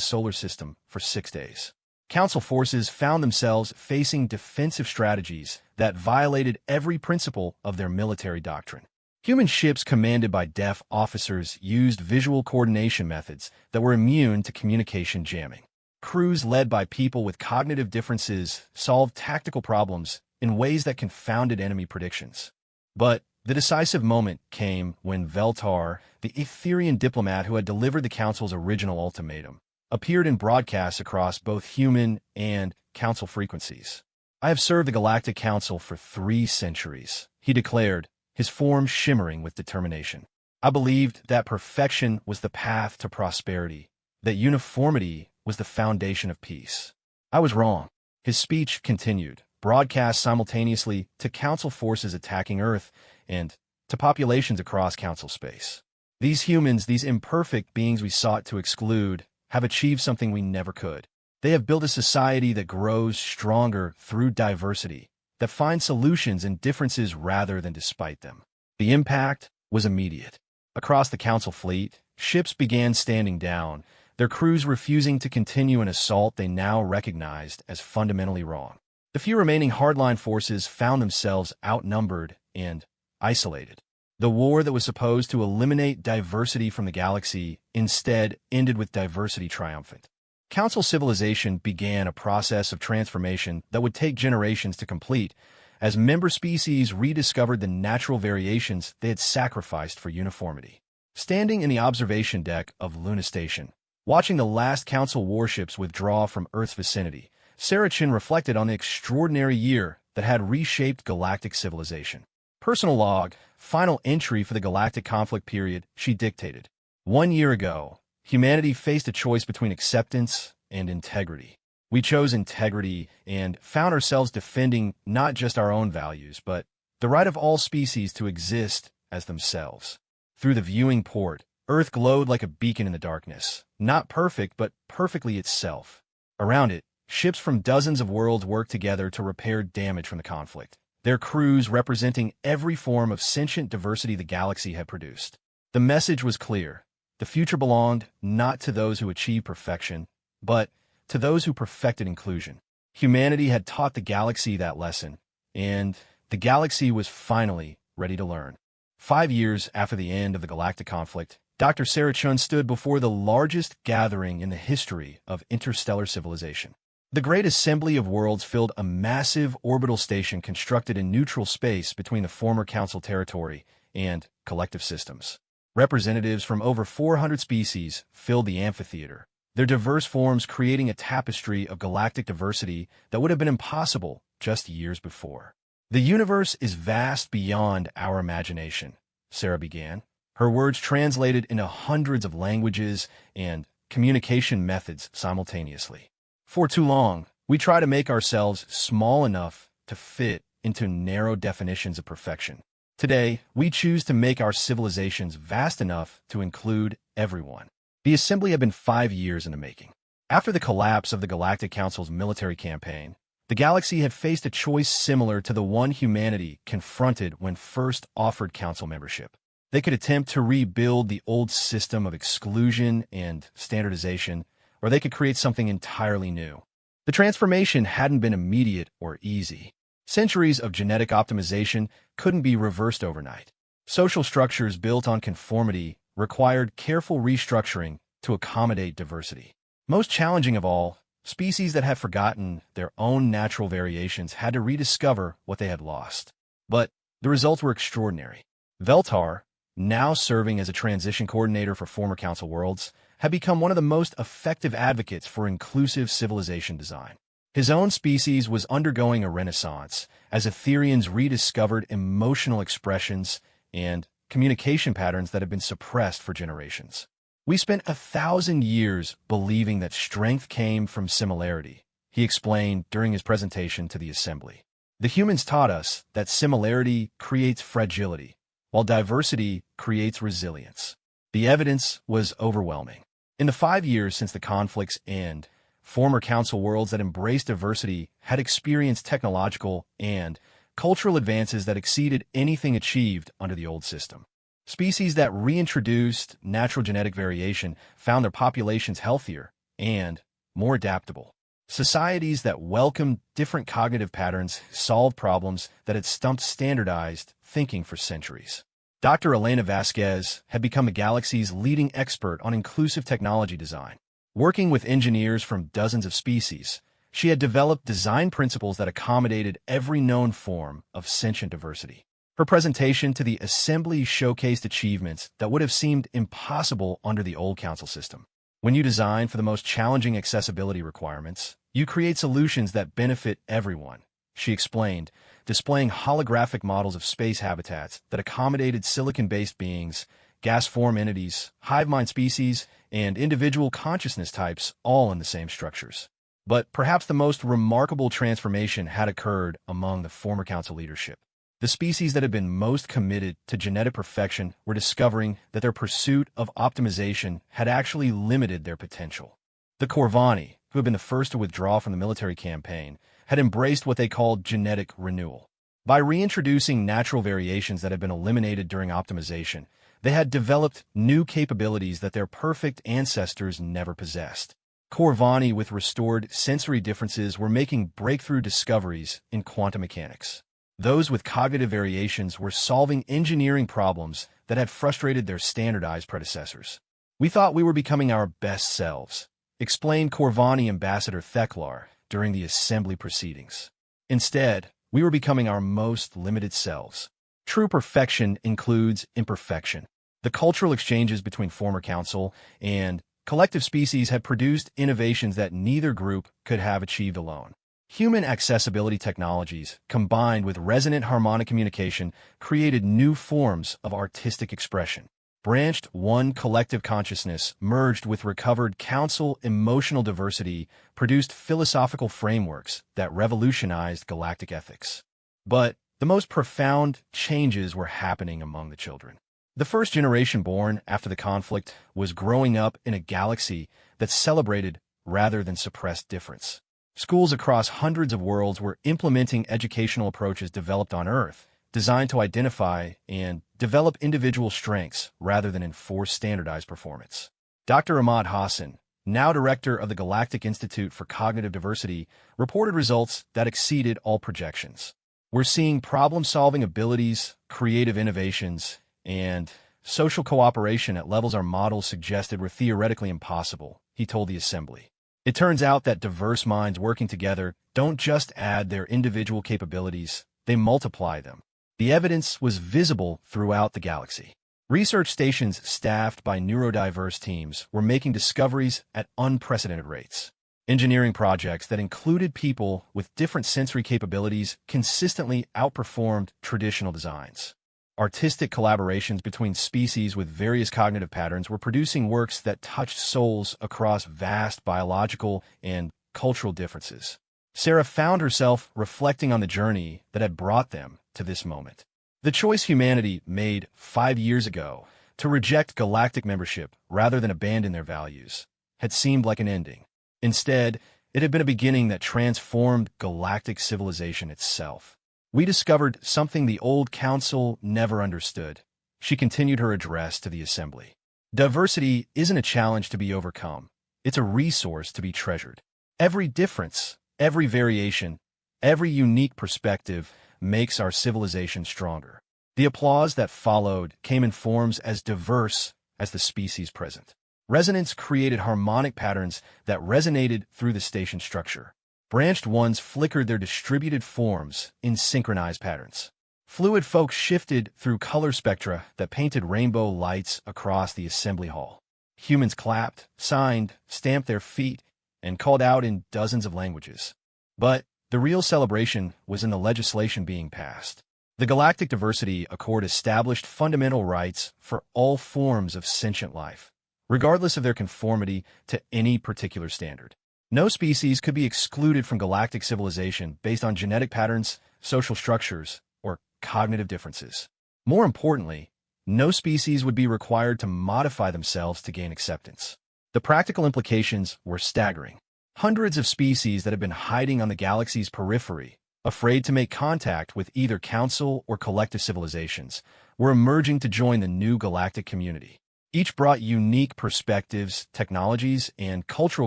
S1: solar system for 6 days. Council forces found themselves facing defensive strategies that violated every principle of their military doctrine. Human ships commanded by deaf officers used visual coordination methods that were immune to communication jamming. Crews led by people with cognitive differences solved tactical problems in ways that confounded enemy predictions. But the decisive moment came when Veltar, the Etherian diplomat who had delivered the Council's original ultimatum, appeared in broadcasts across both human and Council frequencies. "I have served the Galactic Council for 3 centuries," he declared, his form shimmering with determination. "I believed that perfection was the path to prosperity, that uniformity was the foundation of peace. I was wrong." His speech continued, broadcast simultaneously to Council forces attacking Earth and to populations across Council space. These humans, these imperfect beings we sought to exclude, have achieved something we never could. They have built a society that grows stronger through diversity, that finds solutions in differences rather than despite them. The impact was immediate. Across the Council fleet, ships began standing down, their crews refusing to continue an assault they now recognized as fundamentally wrong. The few remaining hardline forces found themselves outnumbered and isolated. The war that was supposed to eliminate diversity from the galaxy instead ended with diversity triumphant. Council civilization began a process of transformation that would take generations to complete, as member species rediscovered the natural variations they had sacrificed for uniformity. Standing in the observation deck of Luna Station, watching the last Council warships withdraw from Earth's vicinity, Sarah Chin reflected on the extraordinary year that had reshaped galactic civilization. Personal log, final entry for the galactic conflict period, she dictated. 1 year ago, humanity faced a choice between acceptance and integrity. We chose integrity and found ourselves defending not just our own values, but the right of all species to exist as themselves. Through the viewing port, Earth glowed like a beacon in the darkness, not perfect, but perfectly itself. Around it, ships from dozens of worlds worked together to repair damage from the conflict, their crews representing every form of sentient diversity the galaxy had produced. The message was clear. The future belonged not to those who achieved perfection, but to those who perfected inclusion. Humanity had taught the galaxy that lesson, and the galaxy was finally ready to learn. 5 years after the end of the galactic conflict, Dr. Sarah Chun stood before the largest gathering in the history of interstellar civilization. The Great Assembly of Worlds filled a massive orbital station constructed in neutral space between the former Council territory and collective systems. Representatives from over 400 species filled the amphitheater, their diverse forms creating a tapestry of galactic diversity that would have been impossible just years before. The universe is vast beyond our imagination, Sarah began, her words translated into hundreds of languages and communication methods simultaneously. For too long, we try to make ourselves small enough to fit into narrow definitions of perfection. Today, we choose to make our civilizations vast enough to include everyone. The assembly had been 5 years in the making. After the collapse of the Galactic Council's military campaign, the galaxy had faced a choice similar to the one humanity confronted when first offered Council membership. They could attempt to rebuild the old system of exclusion and standardization, or they could create something entirely new. The transformation hadn't been immediate or easy. Centuries of genetic optimization couldn't be reversed overnight. Social structures built on conformity required careful restructuring to accommodate diversity. Most challenging of all, species that had forgotten their own natural variations had to rediscover what they had lost. But the results were extraordinary. Veltar, now serving as a transition coordinator for former Council worlds, had become one of the most effective advocates for inclusive civilization design. His own species was undergoing a renaissance as Etherians rediscovered emotional expressions and communication patterns that had been suppressed for generations. We spent 1,000 years believing that strength came from similarity, he explained during his presentation to the assembly. The humans taught us that similarity creates fragility, while diversity creates resilience. The evidence was overwhelming. In the 5 years since the conflict's end, former Council worlds that embraced diversity had experienced technological and cultural advances that exceeded anything achieved under the old system. Species that reintroduced natural genetic variation found their populations healthier and more adaptable. Societies that welcomed different cognitive patterns solved problems that had stumped standardized thinking for centuries. Dr. Elena Vasquez had become the galaxy's leading expert on inclusive technology design. Working with engineers from dozens of species, she had developed design principles that accommodated every known form of sentient diversity. Her presentation to the assembly showcased achievements that would have seemed impossible under the old Council system. When you design for the most challenging accessibility requirements, you create solutions that benefit everyone, she explained, displaying holographic models of space habitats that accommodated silicon-based beings, gas-form entities, hive-mind species, and individual consciousness types all in the same structures. But perhaps the most remarkable transformation had occurred among the former Council leadership. The species that had been most committed to genetic perfection were discovering that their pursuit of optimization had actually limited their potential. The Corvani, who had been the first to withdraw from the military campaign, had embraced what they called genetic renewal. By reintroducing natural variations that had been eliminated during optimization, they had developed new capabilities that their perfect ancestors never possessed. Corvani with restored sensory differences were making breakthrough discoveries in quantum mechanics. Those with cognitive variations were solving engineering problems that had frustrated their standardized predecessors. We thought we were becoming our best selves, explained Corvani ambassador Theklar during the assembly proceedings. Instead, we were becoming our most limited selves. True perfection includes imperfection. The cultural exchanges between former council and collective species had produced innovations that neither group could have achieved alone. Human accessibility technologies, combined with resonant harmonic communication, created new forms of artistic expression. Branched one collective consciousness, merged with recovered council emotional diversity, produced philosophical frameworks that revolutionized galactic ethics. But the most profound changes were happening among the children. The first generation born after the conflict was growing up in a galaxy that celebrated rather than suppressed difference. Schools across hundreds of worlds were implementing educational approaches developed on Earth, designed to identify and develop individual strengths rather than enforce standardized performance. Dr. Ahmad Hassan, now director of the Galactic Institute for Cognitive Diversity, reported results that exceeded all projections. We're seeing problem-solving abilities, creative innovations, and social cooperation at levels our models suggested were theoretically impossible, he told the assembly. It turns out that diverse minds working together don't just add their individual capabilities, they multiply them. The evidence was visible throughout the galaxy. Research stations staffed by neurodiverse teams were making discoveries at unprecedented rates. Engineering projects that included people with different sensory capabilities consistently outperformed traditional designs. Artistic collaborations between species with various cognitive patterns were producing works that touched souls across vast biological and cultural differences. Sarah found herself reflecting on the journey that had brought them to this moment. The choice humanity made 5 years ago to reject galactic membership rather than abandon their values had seemed like an ending. Instead, it had been a beginning that transformed galactic civilization itself. We discovered something the old council never understood. She continued her address to the assembly. Diversity isn't a challenge to be overcome. It's a resource to be treasured. Every difference, every variation, every unique perspective makes our civilization stronger. The applause that followed came in forms as diverse as the species present. Resonance created harmonic patterns that resonated through the station structure. Branched ones flickered their distributed forms in synchronized patterns. Fluid folk shifted through color spectra that painted rainbow lights across the assembly hall. Humans clapped, signed, stamped their feet, and called out in dozens of languages. But the real celebration was in the legislation being passed. The Galactic Diversity Accord established fundamental rights for all forms of sentient life, regardless of their conformity to any particular standard. No species could be excluded from galactic civilization based on genetic patterns, social structures, or cognitive differences. More importantly, no species would be required to modify themselves to gain acceptance. The practical implications were staggering. Hundreds of species that had been hiding on the galaxy's periphery, afraid to make contact with either council or collective civilizations, were emerging to join the new galactic community. Each brought unique perspectives, technologies, and cultural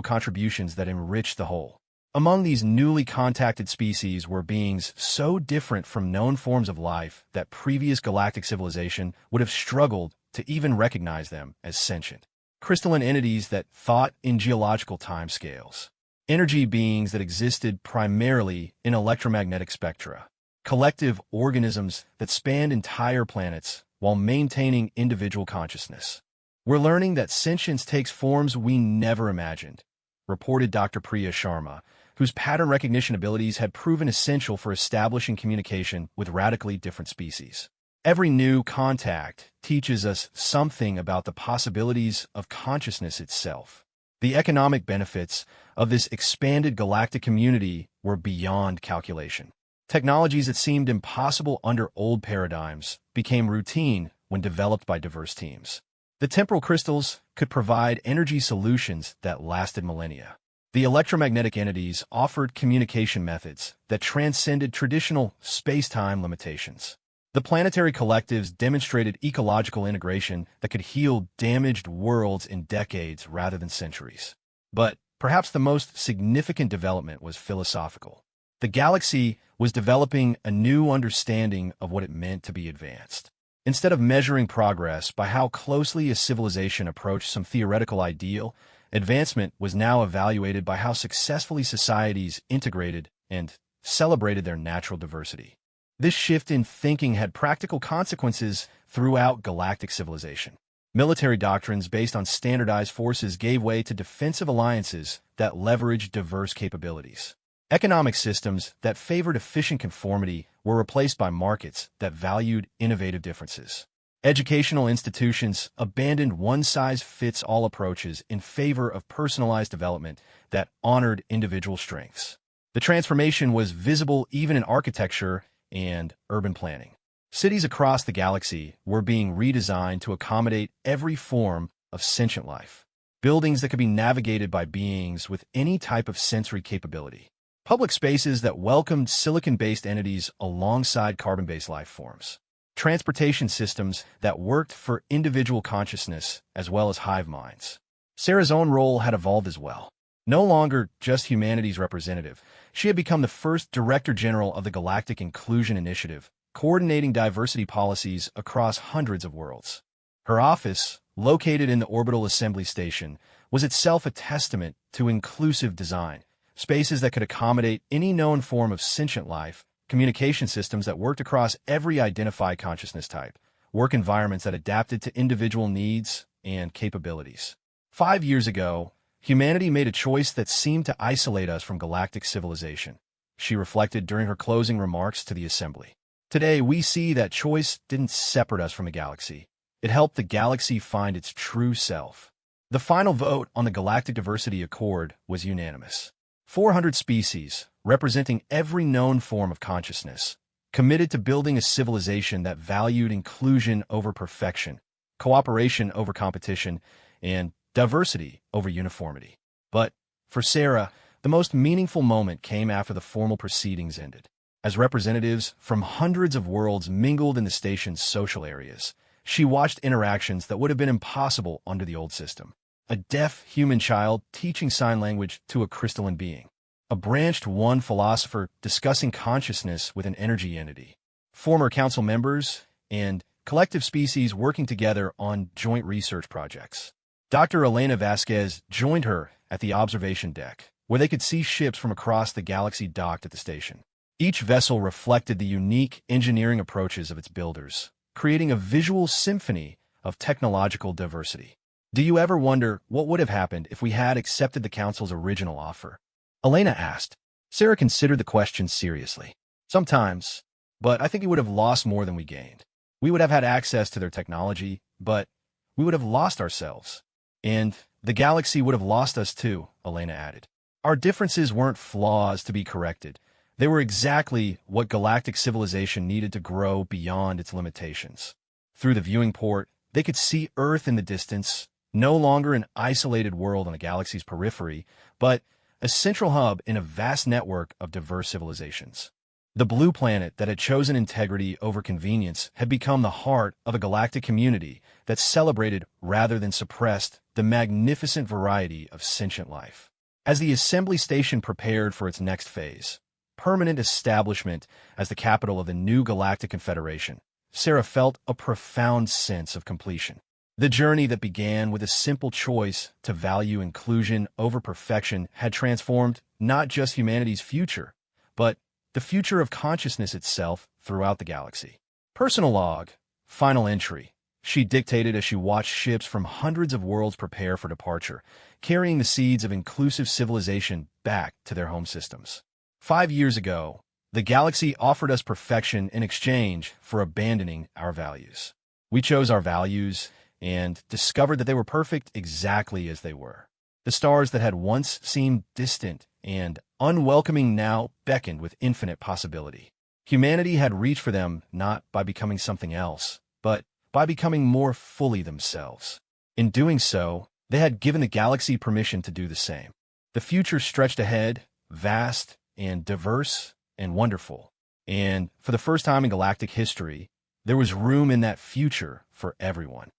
S1: contributions that enriched the whole. Among these newly contacted species were beings so different from known forms of life that previous galactic civilization would have struggled to even recognize them as sentient. Crystalline entities that thought in geological timescales. Energy beings that existed primarily in electromagnetic spectra. Collective organisms that spanned entire planets while maintaining individual consciousness. We're learning that sentience takes forms we never imagined, reported Dr. Priya Sharma, whose pattern recognition abilities had proven essential for establishing communication with radically different species. Every new contact teaches us something about the possibilities of consciousness itself. The economic benefits of this expanded galactic community were beyond calculation. Technologies that seemed impossible under old paradigms became routine when developed by diverse teams. The temporal crystals could provide energy solutions that lasted millennia. The electromagnetic entities offered communication methods that transcended traditional space-time limitations. The planetary collectives demonstrated ecological integration that could heal damaged worlds in decades rather than centuries. But perhaps the most significant development was philosophical. The galaxy was developing a new understanding of what it meant to be advanced. Instead of measuring progress by how closely a civilization approached some theoretical ideal, Advancement was now evaluated by how successfully societies integrated and celebrated their natural diversity. This shift in thinking had practical consequences throughout galactic civilization. Military doctrines based on standardized forces gave way to defensive alliances that leveraged diverse capabilities. Economic systems that favored efficient conformity were replaced by markets that valued innovative differences. Educational institutions abandoned one-size-fits-all approaches in favor of personalized development that honored individual strengths. The transformation was visible even in architecture and urban planning. Cities across the galaxy were being redesigned to accommodate every form of sentient life. Buildings that could be navigated by beings with any type of sensory capability. Public spaces that welcomed silicon-based entities alongside carbon-based life forms. Transportation systems that worked for individual consciousness as well as hive minds. Sarah's own role had evolved as well. No longer just humanity's representative, she had become the first Director General of the Galactic Inclusion Initiative, coordinating diversity policies across hundreds of worlds. Her office, located in the Orbital Assembly Station, was itself a testament to inclusive design, spaces that could accommodate any known form of sentient life, communication systems that worked across every identified consciousness type, work environments that adapted to individual needs and capabilities. 5 years ago, humanity made a choice that seemed to isolate us from galactic civilization, she reflected during her closing remarks to the Assembly. Today, we see that choice didn't separate us from the galaxy. It helped the galaxy find its true self. The final vote on the Galactic Diversity Accord was unanimous. 400 species, representing every known form of consciousness, committed to building a civilization that valued inclusion over perfection, cooperation over competition, and diversity over uniformity. But, for Sarah, the most meaningful moment came after the formal proceedings ended. As representatives from hundreds of worlds mingled in the station's social areas, she watched interactions that would have been impossible under the old system. A deaf human child teaching sign language to a crystalline being. A branched one philosopher discussing consciousness with an energy entity. Former council members and collective species working together on joint research projects. Dr. Elena Vasquez joined her at the observation deck, where they could see ships from across the galaxy docked at the station. Each vessel reflected the unique engineering approaches of its builders, creating a visual symphony of technological diversity. Do you ever wonder what would have happened if we had accepted the Council's original offer? Elena asked. Sarah considered the question seriously. Sometimes, but I think we would have lost more than we gained. We would have had access to their technology, but we would have lost ourselves. And the galaxy would have lost us too, Elena added. Our differences weren't flaws to be corrected. They were exactly what galactic civilization needed to grow beyond its limitations. Through the viewing port, they could see Earth in the distance, no longer an isolated world on the galaxy's periphery, but a central hub in a vast network of diverse civilizations. The blue planet that had chosen integrity over convenience had become the heart of a galactic community that celebrated rather than suppressed the magnificent variety of sentient life. As the assembly station prepared for its next phase, permanent establishment as the capital of the new Galactic Confederation, Sarah felt a profound sense of completion. The journey that began with a simple choice to value inclusion over perfection had transformed not just humanity's future, but the future of consciousness itself throughout the galaxy. Personal log, final entry, she dictated as she watched ships from hundreds of worlds prepare for departure, carrying the seeds of inclusive civilization back to their home systems. 5 years ago, the galaxy offered us perfection in exchange for abandoning our values. We chose our values and discovered that they were perfect exactly as they were. The stars that had once seemed distant and unwelcoming now beckoned with infinite possibility. Humanity had reached for them not by becoming something else, but by becoming more fully themselves. In doing so, they had given the galaxy permission to do the same. The future stretched ahead, vast and diverse and wonderful. And for the first time in galactic history, there was room in that future for everyone.